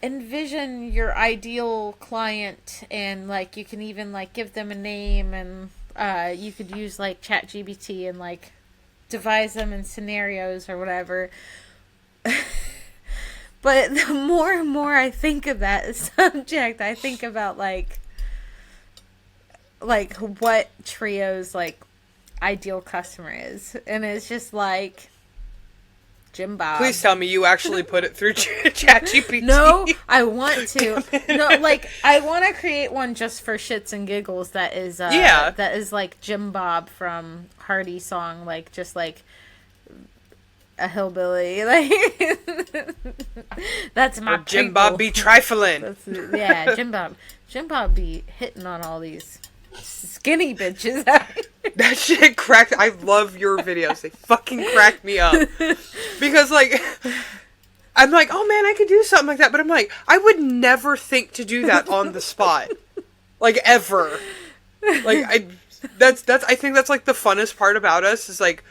envision your ideal client, and like you can even like give them a name, and you could use like ChatGPT and like devise them in scenarios or whatever. But the more and more I think of that subject, I think about like what Trio's like ideal customer is, and it's just like Jim Bob. Please tell me you actually put it through ChatGPT. No, I want to. No, like I want to create one just for shits and giggles. That is that is like Jim Bob from Hardy song, like just like a hillbilly, like that's my Jim Bob be trifling. Yeah, Jim Bob be hitting on all these skinny bitches. That shit cracked. I love your videos. They fucking crack me up because like I'm like, oh man, I could do something like that, but I'm like, I would never think to do that on the spot, like ever. Like I think that's like the funnest part about us is like.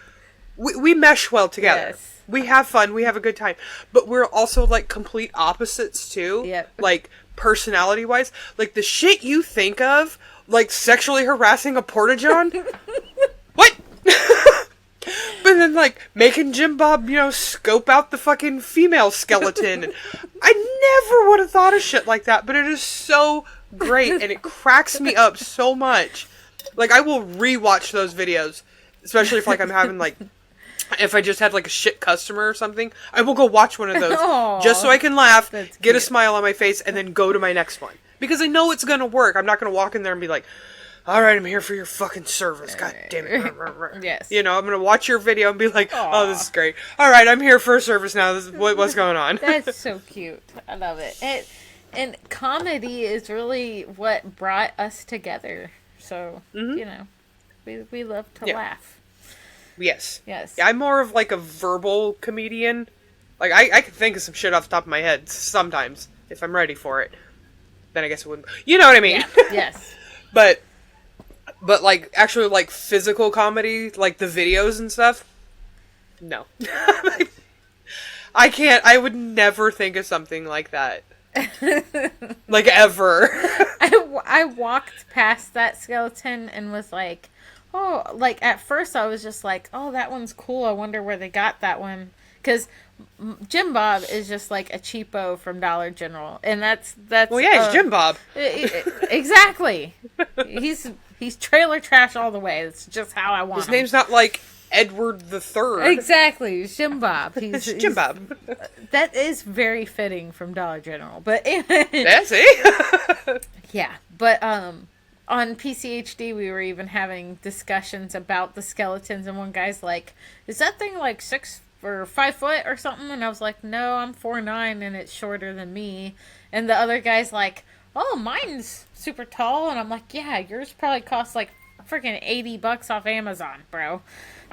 We mesh well together. Yes. We have fun. We have a good time. But we're also, like, complete opposites, too. Yep. Like, personality-wise. Like, the shit you think of, like, sexually harassing a porta-john? What? But then, like, making Jim Bob, scope out the fucking female skeleton. And I never would have thought of shit like that, but it is so great, and it cracks me up so much. Like, I will rewatch those videos, especially if, like, I'm having, like, if I just had, like, a shit customer or something. I will go watch one of those just so I can laugh, get a smile on my face, and then go to my next one. Because I know it's gonna work. I'm not gonna walk in there and be like, alright, I'm here for your fucking service. God damn it. Yes. I'm gonna watch your video and be like, oh, this is great. Alright, I'm here for service now. This is what's going on. That's so cute. I love it. And comedy is really what brought us together. So, we love to laugh. Yes. Yes. Yeah, I'm more of like a verbal comedian. Like, I can think of some shit off the top of my head sometimes, if I'm ready for it. Then I guess it wouldn't. You know what I mean? Yeah. Yes. But like, actually, like, physical comedy, like the videos and stuff, no. I would never think of something like that. Like, ever. I walked past that skeleton and was like, oh, like, at first I was just like, oh, that one's cool. I wonder where they got that one. Because Jim Bob is just like a cheapo from Dollar General. And that's well, yeah, he's Jim Bob. Exactly. He's trailer trash all the way. It's just how I want His name's not like Edward the Third. Exactly. He's Jim Bob. He's Jim Bob. That is very fitting from Dollar General. But yeah, see? Yeah. But on PCHD we were even having discussions about the skeletons, and one guy's like, is that thing like 6 or 5 foot or something? And I was like, no, I'm 4'9" and it's shorter than me. And the other guy's like, oh, mine's super tall. And I'm like, yeah, yours probably costs like freaking $80 off Amazon, bro.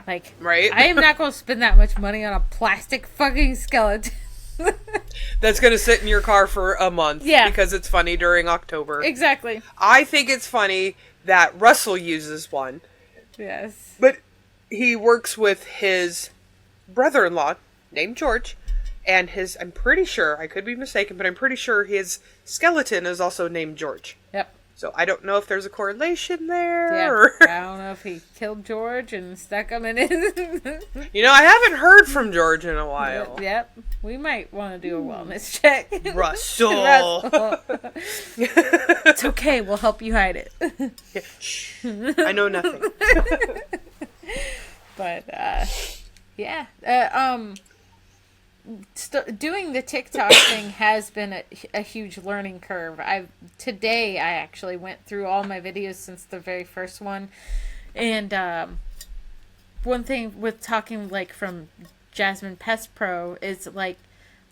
Like, right? I am not going to spend that much money on a plastic fucking skeleton. That's going to sit in your car for a month. Yeah. Because it's funny during October. Exactly. I think it's funny that Russell uses one. Yes. But he works with his brother-in-law, named George, and I'm pretty sure, I could be mistaken, but I'm pretty sure his skeleton is also named George. Yep. So I don't know if there's a correlation there. Yeah. Or... I don't know if he killed George and stuck him in his... I haven't heard from George in a while. Yep. We might want to do a wellness check. Russell. It's okay. We'll help you hide it. Yeah. Shh. I know nothing. But, yeah. Doing the TikTok thing has been a huge learning curve. Today I actually went through all my videos since the very first one, and one thing with talking like from Jasmine Pest Pro is like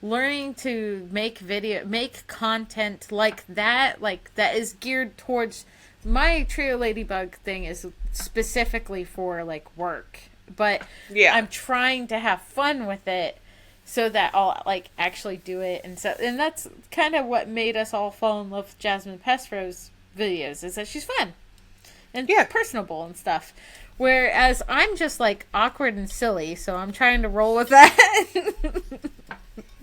learning to make content like that is geared towards my Trio Ladybug thing is specifically for like work, but yeah, I'm trying to have fun with it so that I'll like actually do it, and that's kind of what made us all fall in love with Jasmine Pest Pro's videos, is that she's fun and personable and stuff. Whereas I'm just like awkward and silly, so I'm trying to roll with that.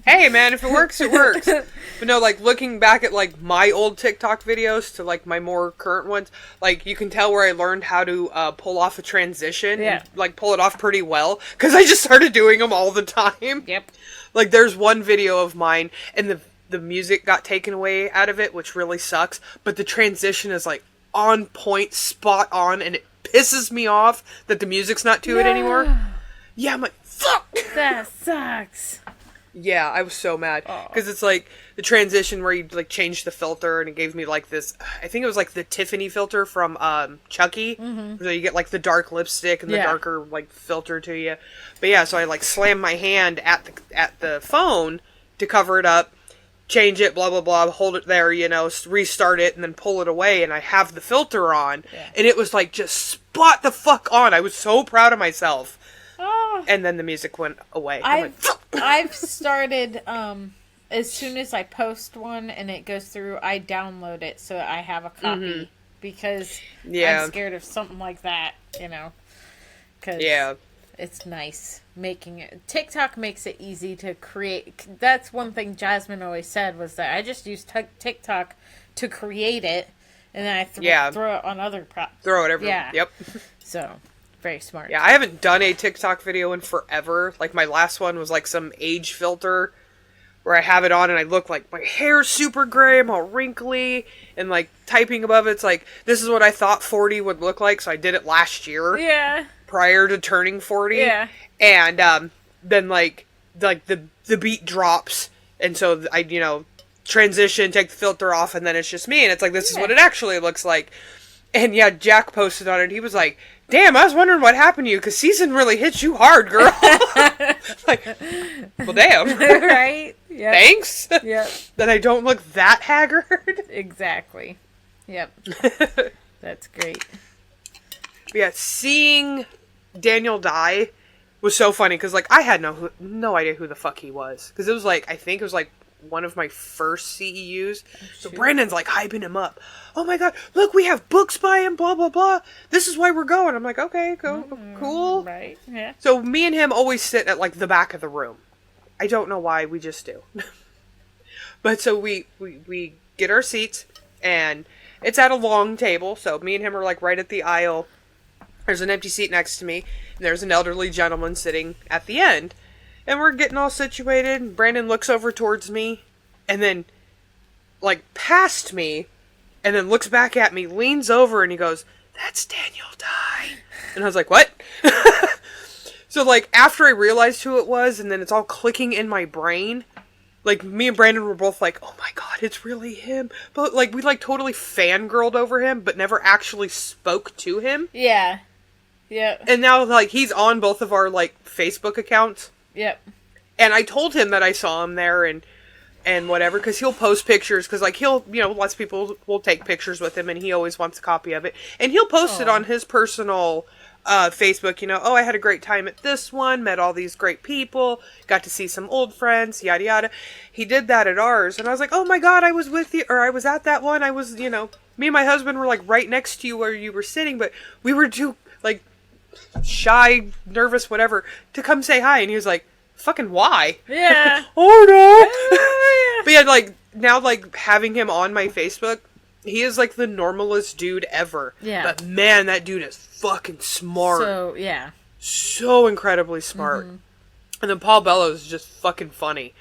Hey man, if it works, it works. But no, like looking back at like my old TikTok videos to like my more current ones, like you can tell where I learned how to pull off a transition and like pull it off pretty well, because I just started doing them all the time. Yep. Like there's one video of mine and the music got taken away out of it, which really sucks, but the transition is like on point, spot on, and it pisses me off that the music's not to it anymore. Yeah, I'm like, fuck! That sucks. Yeah, I was so mad. Because it's like the transition where you like change the filter and it gave me like this, I think it was like the Tiffany filter from Chucky. Mm-hmm. So you get like the dark lipstick and the darker like filter to you. But yeah, so I like slammed my hand at the phone to cover it up, change it, blah, blah, blah, hold it there, restart it and then pull it away, and I have the filter on. Yeah. And it was like just spot the fuck on. I was so proud of myself. And then the music went away. I've started, as soon as I post one and it goes through, I download it so I have a copy, because I'm scared of something like that, because it's nice making it. TikTok makes it easy to create. That's one thing Jasmine always said, was that I just use TikTok to create it, and then I throw it on other Throw it everywhere. Yeah. Yep. So... Very smart. Yeah, I haven't done a TikTok video in forever. Like, my last one was, like, some age filter where I have it on and I look like my hair's super gray, I'm all wrinkly, and, like, typing above it's like, this is what I thought 40 would look like, so I did it last year. Yeah. Prior to turning 40. Yeah. And, then, like the beat drops, and so I, transition, take the filter off, and then it's just me, and it's like, this is what it actually looks like. And yeah, Jack posted on it, he was like, damn, I was wondering what happened to you, because season really hit you hard, girl. Like, well, damn. Right? Yep. Thanks. Yep. That I don't look that haggard. Exactly. Yep. That's great. Yeah, seeing Daniel die was so funny, because, like, I had no idea who the fuck he was. Because it was, like, I think it was, like, one of my first CEUs. So Brandon's, like, hyping him up. Oh my god, look, we have books by him, blah, blah, blah. This is why we're going. I'm like, okay, cool. Right, yeah. So me and him always sit at, like, the back of the room. I don't know why, we just do. But so we get our seats, and it's at a long table. So me and him are, like, right at the aisle. There's an empty seat next to me, and there's an elderly gentleman sitting at the end. And we're getting all situated, and Brandon looks over towards me, and then, like, past me, and then looks back at me, leans over, and he goes, that's Daniel Dye. And I was like, what? So, like, after I realized who it was, and then it's all clicking in my brain, like, me and Brandon were both like, oh my god, it's really him. But, like, we, like, totally fangirled over him, but never actually spoke to him. Yeah. Yep. And now, like, he's on both of our, like, Facebook accounts. Yep. And I told him that I saw him there and whatever, because he'll post pictures, because, like, he'll, lots of people will take pictures with him, and he always wants a copy of it. And he'll post it on his personal Facebook, oh, I had a great time at this one, met all these great people, got to see some old friends, yada yada. He did that at ours, and I was like, oh my god, I was with you, or I was at that one, I was, me and my husband were, like, right next to you where you were sitting, but we were too, like, shy, nervous, whatever, to come say hi. And he was like, fucking why? Yeah. Oh no. But yeah, like, now, like, having him on my Facebook, he is, like, the normalest dude ever. Yeah. But man, that dude is fucking smart. So, yeah. So incredibly smart. Mm-hmm. And then Paul Bellows is just fucking funny.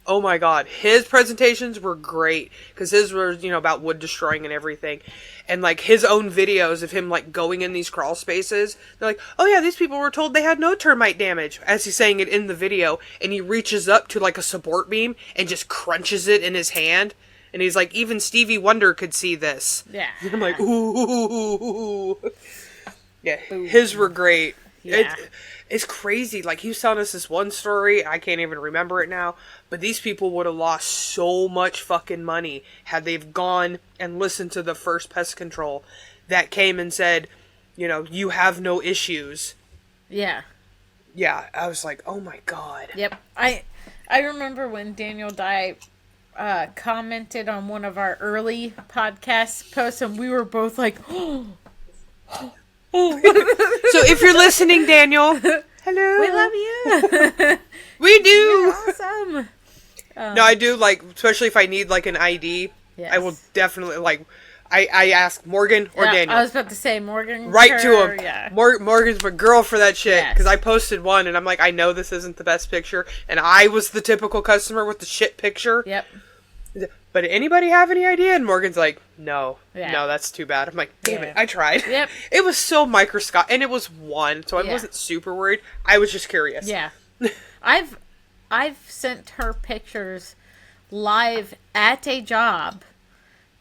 Oh my god. His presentations were great. Because his were, about wood destroying and everything. And, like, his own videos of him, like, going in these crawl spaces. They're like, oh yeah, these people were told they had no termite damage. As he's saying it in the video. And he reaches up to, like, a support beam and just crunches it in his hand. And he's like, even Stevie Wonder could see this. Yeah. And I'm like, ooh. Yeah, his were great. Yeah. It's crazy. Like, he was telling us this one story. I can't even remember it now. But these people would have lost so much fucking money had they've gone and listened to the first pest control that came and said, you have no issues. Yeah. Yeah, I was like, oh my god. Yep. I remember when Daniel Dye commented on one of our early podcast posts, and we were both like, oh. So if you're listening, Daniel, hello. We love you. We do. You're awesome. No, I do, like, especially if I need, like, an ID, yes. I will definitely, like, I ask Morgan or Daniel. I was about to say Morgan. Right to him. Yeah. Morgan's my girl for that shit. Yes. Because I posted one, and I'm like, I know this isn't the best picture, and I was the typical customer with the shit picture. Yep. But anybody have any idea? And Morgan's like, no, Yeah. no, that's too bad. I'm like, damn Yeah. it, I tried. Yep. It was so microscopic, and it was one, so I wasn't super worried. I was just curious. Yeah. I've sent her pictures live at a job,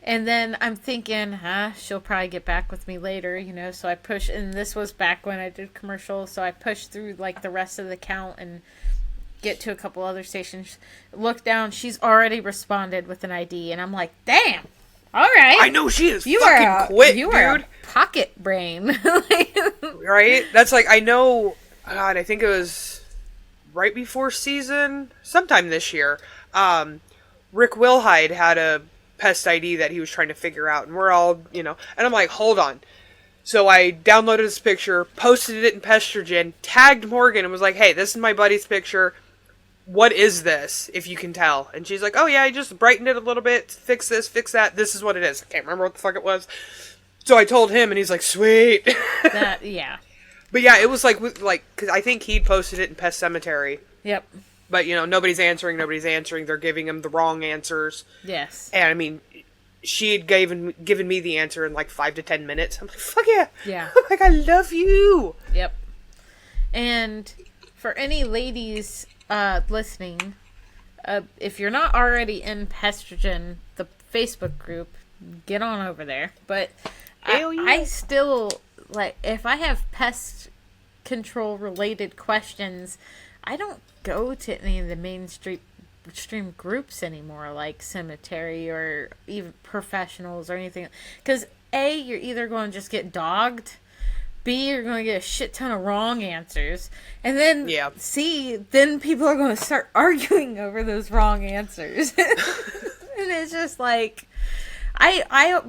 and then I'm thinking, she'll probably get back with me later, so I push, and this was back when I did commercials, so I pushed through, like, the rest of the count and get to a couple other stations, look down, she's already responded with an ID, and I'm like, damn, all right. I know she is You fucking quick, you dude. are a pocket brain. Right? That's like, I know, God, I think it was right before season, sometime this year, Rick Wilhide had a pest ID that he was trying to figure out, and we're all, and I'm like, hold on. So I downloaded his picture, posted it in Pestrogen, tagged Morgan, and was like, hey, this is my buddy's picture. What is this, if you can tell? And she's like, oh yeah, I just brightened it a little bit, fix this, fix that, this is what it is. I can't remember what the fuck it was. So I told him, and he's like, sweet. Yeah. But yeah, it was like, because I think he'd posted it in Pest Cemetery. Yep. But, nobody's answering. They're giving him the wrong answers. Yes. And, I mean, she had given me the answer in, like, 5 to 10 minutes. I'm like, fuck yeah. Yeah. I'm like, I love you. Yep. And for any ladies listening, if you're not already in Pestrogen, the Facebook group, get on over there. But I still, like, if I have pest control related questions, I don't go to any of the mainstream groups anymore, like Cemetery or even professionals or anything. Because A, you're either going to just get dogged, B, you're going to get a shit ton of wrong answers, and then C, then people are going to start arguing over those wrong answers. And it's just like, I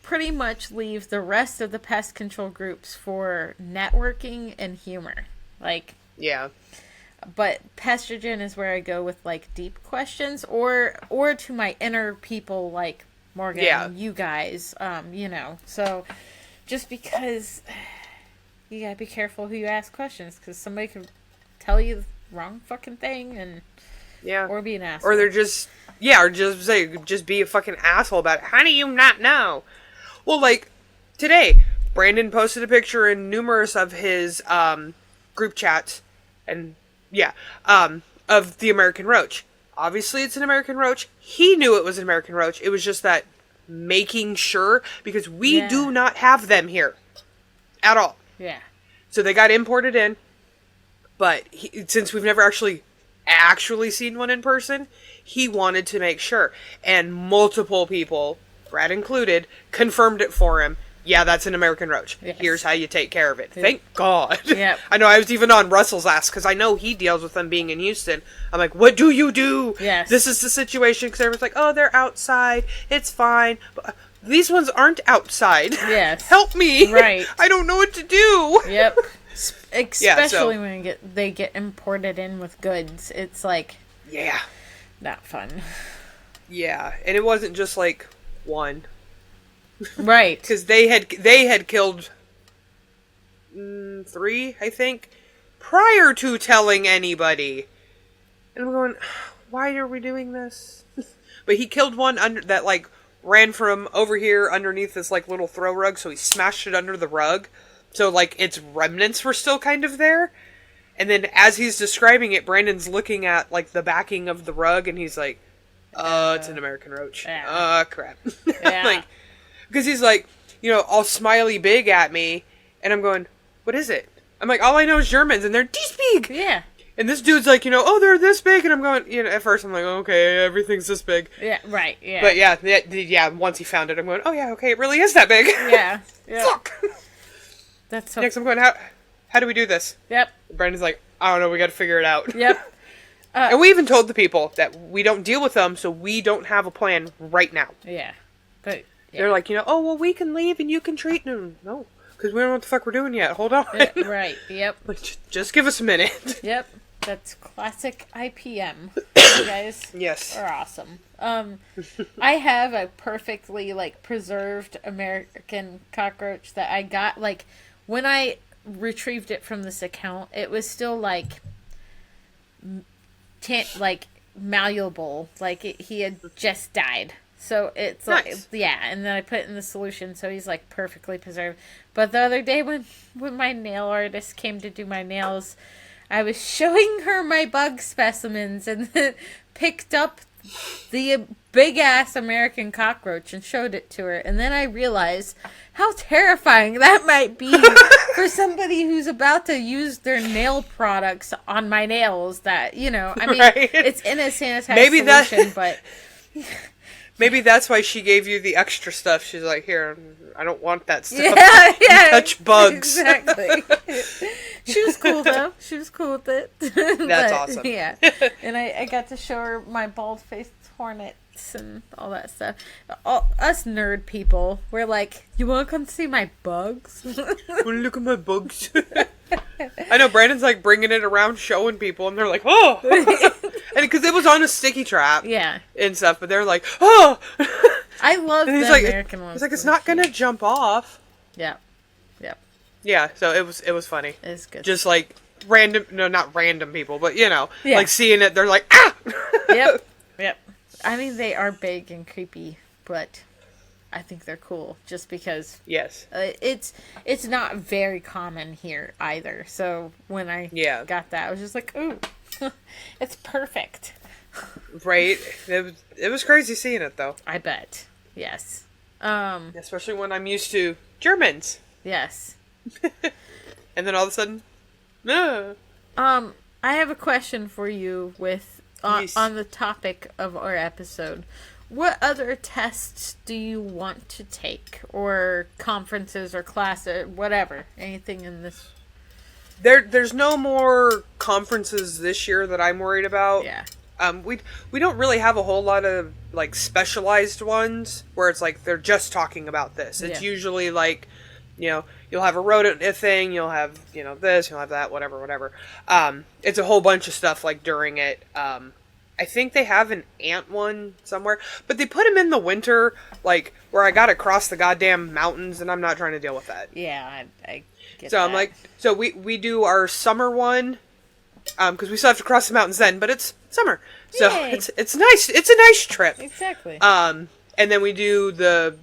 pretty much leave the rest of the pest control groups for networking and humor. Like, yeah. But Pestrogen is where I go with, like, deep questions, or to my inner people, like Morgan and you guys, So, just because you gotta be careful who you ask questions, because somebody could tell you the wrong fucking thing, and or be an asshole. Or they're just be a fucking asshole about it. How do you not know? Well, like, today, Brandon posted a picture in numerous of his group chats, and of the American roach. Obviously, it's an American roach. He knew it was an American roach. It was just that making sure, because we do not have them here at all. Yeah. So they got imported in, but since we've never actually seen one in person, he wanted to make sure. And multiple people, Brad included, confirmed it for him. Yeah, that's an American roach. Yes. Here's how you take care of it. Yep. Thank God. Yep. I know I was even on Russell's ass, because I know he deals with them being in Houston. I'm like, what do you do? Yes. This is the situation, because everyone's like, oh, they're outside. It's fine. But these ones aren't outside. Yes. Help me. Right. I don't know what to do. Yep. Especially when they get imported in with goods. It's like... Yeah. Not fun. Yeah. And it wasn't just like one. Right. Because they had killed 3, I think, prior to telling anybody. And I'm going, why are we doing this? But he killed one that, like, ran from over here underneath this, like, little throw rug, so he smashed it under the rug. So, like, its remnants were still kind of there. And then as he's describing it, Brandon's looking at, like, the backing of the rug, and he's like, it's an American roach. Crap. Yeah. Like, because he's like, all smiley big at me, and I'm going, what is it? I'm like, all I know is Germans, and they're this big. Yeah. And this dude's like, oh, they're this big, and I'm going, at first I'm like, okay, everything's this big. Yeah, right, yeah. But yeah, once he found it, I'm going, oh yeah, okay, it really is that big. Yeah. Fuck. That's so... Next I'm going, how do we do this? Yep. Brandon's like, I don't know, we gotta figure it out. Yep. And we even told the people that we don't deal with them, so we don't have a plan right now. Yeah. But... They're like, oh, well, we can leave and you can treat them. No, because we don't know what the fuck we're doing yet. Hold on. Right, yep. Like, just give us a minute. Yep. That's classic IPM. You guys are awesome. I have a perfectly, like, preserved American cockroach that I got, like, when I retrieved it from this account, it was still, like, malleable. Like, he had just died. So it's nice. Like, and then I put it in the solution, so he's, like, perfectly preserved. But the other day when my nail artist came to do my nails, I was showing her my bug specimens and then picked up the big-ass American cockroach and showed it to her. And then I realized how terrifying that might be for somebody who's about to use their nail products on my nails that, I mean, it's in a sanitized solution, but... Maybe that's why she gave you the extra stuff. She's like, here, I don't want that stuff. Yeah. Touch bugs. Exactly. She was cool, though. She was cool with it. That's awesome. Yeah. And I got to show her my bald-faced hornets and all that stuff. Us nerd people, we're like, you want to come see my bugs? Want to look at my bugs? I know, Brandon's like bringing it around, showing people, and they're like, oh! And because it was on a sticky trap. Yeah. And stuff, but they're like, oh! I love the American ones. He's like, it's not going to jump off. Yeah. Yep. Yeah, so it was funny. It's good. Just like not random people, but Yeah. like seeing it, they're like, ah! Yep. I mean, they are big and creepy, but I think they're cool just because Yes. it's not very common here either. So when I got that, I was just like, ooh, it's perfect. Right? It was crazy seeing it, though. I bet. Yes. Especially when I'm used to Germans. Yes. And then all of a sudden, no. I have a question for you Yes. on the topic of our episode. What other tests do you want to take, or conferences or classes, whatever, anything in this? There's no more conferences this year that I'm worried about. Yeah. We don't really have a whole lot of like specialized ones where it's like they're just talking about this. It's usually like, you'll have a rodent thing, you'll have this, you'll have that, whatever. It's a whole bunch of stuff like during it. I think they have an ant one somewhere, but they put them in the winter, like where I gotta cross the goddamn mountains, and I'm not trying to deal with that. Yeah, I get So that. I'm like, so we do our summer one, because we still have to cross the mountains then, but it's summer, so Yay. it's nice. It's a nice trip. Exactly. And then we do the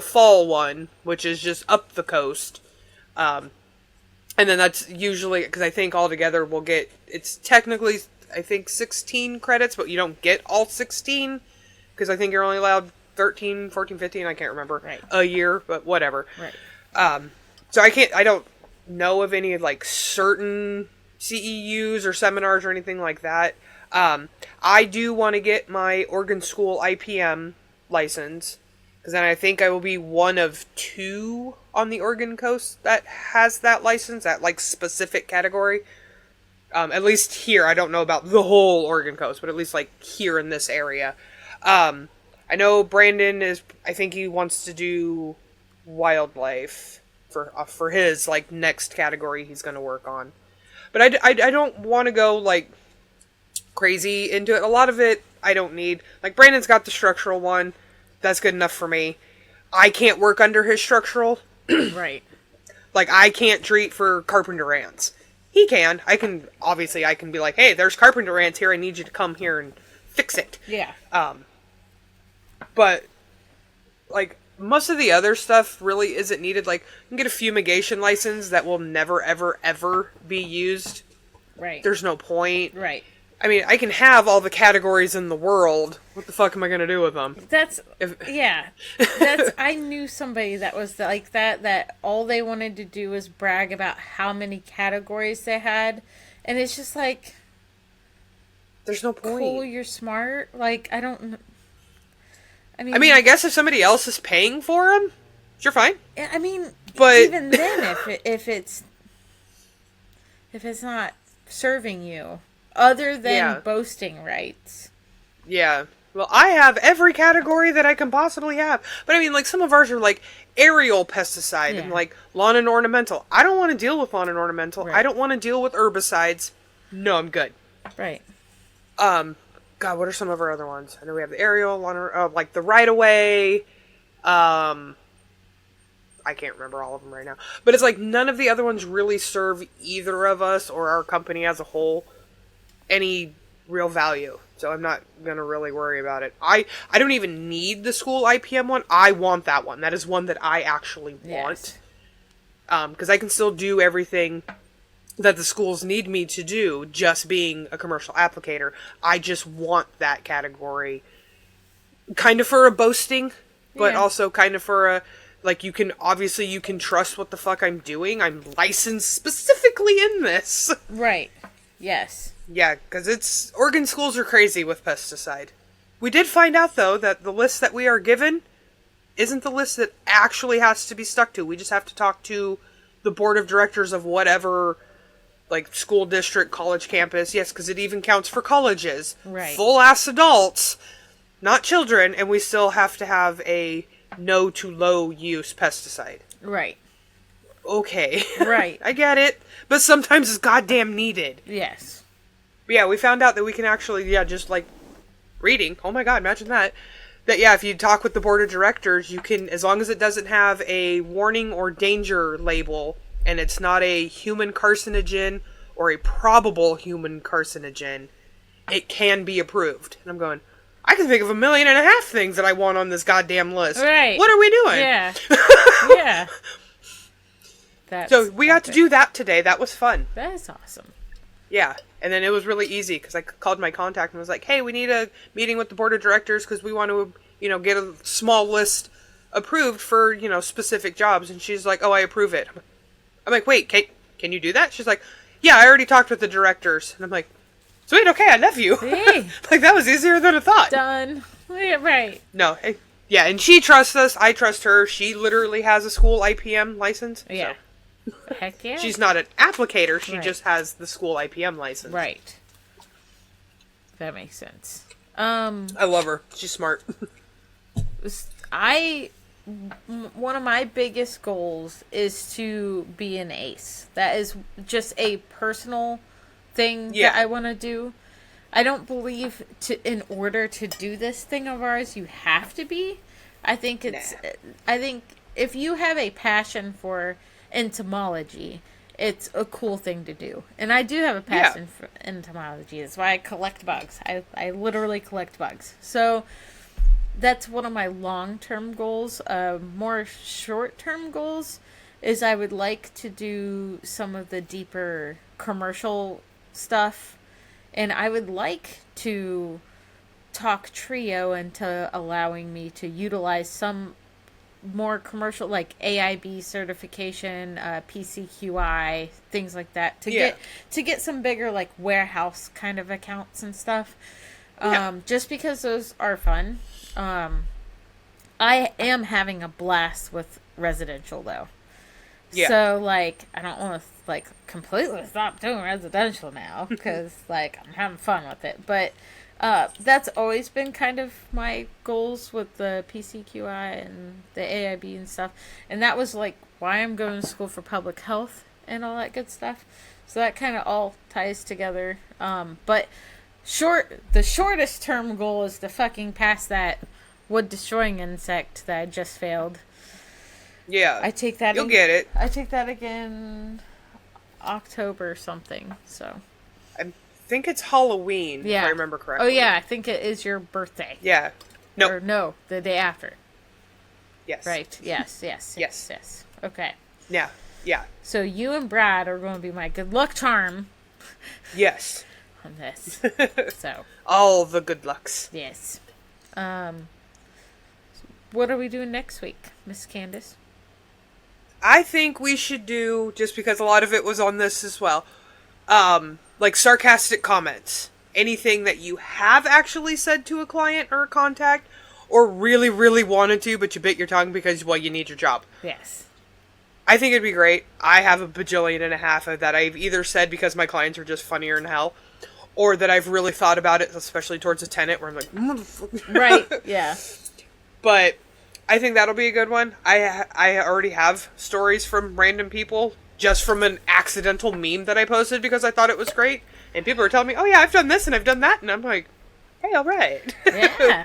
fall one, which is just up the coast. And then that's usually, because I think altogether we'll get, it's technically, I think 16 credits, but you don't get all 16, because I think you're only allowed 13, 14, 15, I can't remember, a year, but whatever. Right. So I don't know of any like certain CEUs or seminars or anything like that. I do want to get my Oregon School IPM license, because then I think I will be one of 2 on the Oregon coast that has that license, that like specific category. At least here, I don't know about the whole Oregon coast, but at least like here in this area. I know Brandon I think he wants to do wildlife for his like next category he's going to work on. But I don't want to go like crazy into it. A lot of it I don't need. Like Brandon's got the structural one. That's good enough for me. I can't work under his structural. Right. Like I can't treat for carpenter ants. He can. I can be like, hey, there's carpenter ants here. I need you to come here and fix it. Yeah. But like most of the other stuff really isn't needed. Like you can get a fumigation license that will never, ever, ever be used. Right. There's no point. Right. I mean, I can have all the categories in the world. What the fuck am I going to do with them? I knew somebody that was like that all they wanted to do was brag about how many categories they had. And it's just like, there's no point. Cool, you're smart. Like, I don't... I mean, I guess if somebody else is paying for them, you're fine. I mean, but even then, if it's not serving you, other than boasting rights. Yeah. Well, I have every category that I can possibly have. But I mean, like, some of ours are like aerial pesticide and like lawn and ornamental. I don't want to deal with lawn and ornamental. Right. I don't want to deal with herbicides. No, I'm good. Right. God, what are some of our other ones? I know we have the aerial, lawn, like the right of way. I can't remember all of them right now. But it's like none of the other ones really serve either of us or our company as a whole any real value. So I'm not going to really worry about it. I don't even need the school IPM one. I want that one. That is one that I actually want. Because I can still do everything that the schools need me to do, just being a commercial applicator. I just want that category. Kind of for a boasting, but also kind of for a, like, you can trust what the fuck I'm doing. I'm licensed specifically in this. Right. Yes. Yeah, because Oregon schools are crazy with pesticide. We did find out, though, that the list that we are given isn't the list that actually has to be stuck to. We just have to talk to the board of directors of whatever, like, school district, college campus. Yes, because it even counts for colleges. Right. Full-ass adults, not children, and we still have to have a no to low use pesticide. Right. Okay. Right. I get it. But sometimes it's goddamn needed. Yes. But yeah, we found out that we can actually, just like reading. Oh my god, imagine that. That, if you talk with the board of directors, you can, as long as it doesn't have a warning or danger label and it's not a human carcinogen or a probable human carcinogen, it can be approved. And I'm going, I can think of 1.5 million things that I want on this goddamn list. Right. What are we doing? Yeah. Yeah. So we got to do that today. That was fun. That is awesome. Yeah. And then it was really easy because I called my contact and was like, hey, we need a meeting with the board of directors because we want to, get a small list approved for, specific jobs. And she's like, oh, I approve it. I'm like, wait, can you do that? She's like, yeah, I already talked with the directors. And I'm like, sweet, okay, I love you. Hey. Like, that was easier than I thought. Done. Yeah, right. No, yeah, and she trusts us. I trust her. She literally has a school IPM license. Yeah. So. Heck yeah. She's not an applicator. She Right. just has the school IPM license. Right. That makes sense. I love her. She's smart. One of my biggest goals is to be an ace. That is just a personal thing that I want to do. I don't believe in order to do this thing of ours, you have to be. I think if you have a passion for entomology, it's a cool thing to do. And I do have a passion for entomology. That's why I collect bugs. I literally collect bugs. So that's one of my long-term goals. More short-term goals is I would like to do some of the deeper commercial stuff. And I would like to talk Trio into allowing me to utilize some more commercial, like AIB certification, PCQI, things like that, to get some bigger, like, warehouse kind of accounts and stuff. Just because those are fun. I am having a blast with residential, though. Yeah. So, like, I don't want to, like, completely stop doing residential now, because, like, I'm having fun with it. But that's always been kind of my goals with the PCQI and the AIB and stuff. And that was, like, why I'm going to school for public health and all that good stuff. So that kind of all ties together. But the shortest term goal is to fucking pass that wood destroying insect that I just failed. Yeah. I take that. You'll get it. I take that again October something, so. I think it's Halloween, if I remember correctly. Oh, yeah, I think it is your birthday. Yeah. No. Or no, the day after. Yes. Right, yes. Okay. Yeah, yeah. So you and Brad are going to be my good luck charm. Yes. On this. So. All the good lucks. Yes. What are we doing next week, Miss Kandyce? I think we should do, just because a lot of it was on this as well, like sarcastic comments. Anything that you have actually said to a client or a contact, or really, really wanted to, but you bit your tongue because, well, you need your job. Yes. I think it'd be great. I have 1.5 billion that I've either said because my clients are just funnier than hell, or that I've really thought about it, especially towards a tenant, where I'm like, motherfucker. Right, yeah. But I think that'll be a good one. I already have stories from random people just from an accidental meme that I posted because I thought it was great. And people are telling me, oh yeah, I've done this and I've done that. And I'm like, hey, all right. Yeah,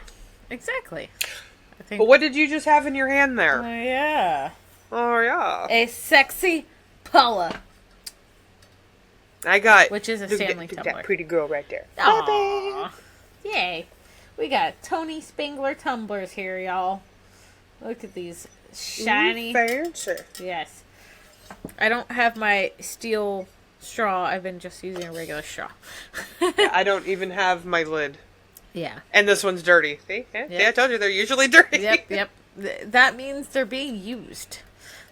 exactly. But what did you just have in your hand there? Oh, yeah. Oh, yeah. A sexy Paula. I got... Which is a Stanley tumbler. That pretty girl right there. Aww. Yay. We got Tony Spangler tumblers here, y'all. Look at these shiny. Ooh, fancy. Yes. I don't have my steel straw. I've been just using a regular straw. Yeah, I don't even have my lid. Yeah. And this one's dirty. See? Yep. See, I told you they're usually dirty. Yep. That means they're being used.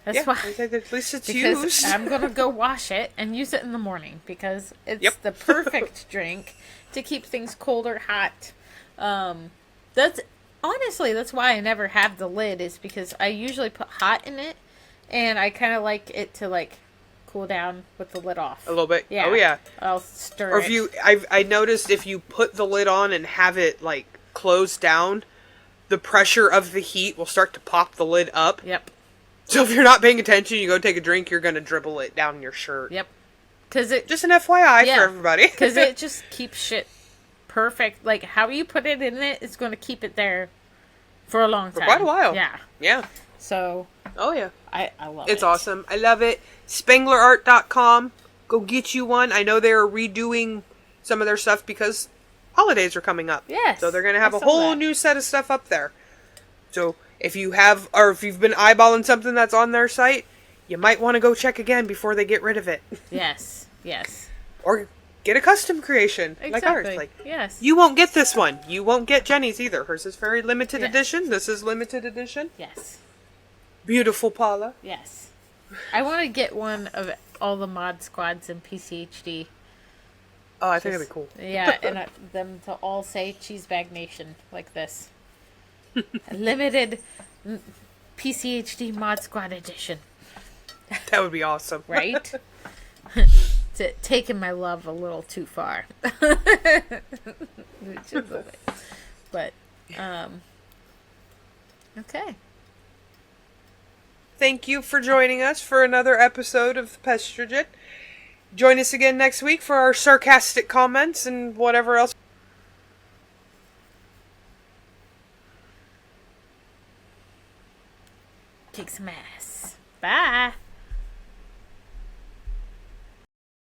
That's why. At least it's because used. I'm going to go wash it and use it in the morning because it's the perfect drink to keep things cold or hot. That's why I never have the lid, is because I usually put hot in it and I kind of like it to like cool down with the lid off. A little bit. Yeah. Oh yeah. I'll stir or it. if you, I noticed if you put the lid on and have it like closed down, the pressure of the heat will start to pop the lid up. Yep. So if you're not paying attention, you go take a drink, you're gonna dribble it down your shirt. Yep. Cause it just an FYI for everybody. Because it just keeps shit perfect. Like how you put it in it is going to keep it there for a long time. For quite a while. Yeah. Yeah. So Oh, yeah. I love it. It's awesome. I love it. SpanglerArt.com. Go get you one. I know they're redoing some of their stuff because holidays are coming up. Yes, So they're going to have I a saw whole that. new set of stuff up there. So if you have, or if you've been eyeballing something that's on their site, you might want to go check again before they get rid of it. Yes, yes. Or get a custom creation like ours. Exactly. Like, Yes. you won't get this one. You won't get Jenny's either. Hers is very limited Yes. edition. This is limited edition. Yes. Beautiful Paula. Yes. I want to get one of all the mod squads in PCHD. Oh, I think that'd be cool. Yeah, and them to all say Cheese Bag Nation like this. A limited PCHD mod squad edition. That would be awesome. Right? Taking my love a little too far. Which is a bit. But, okay. Thank you for joining us for another episode of Pestrogen. Join us again next week for our sarcastic comments and whatever else. Kick some ass. Bye.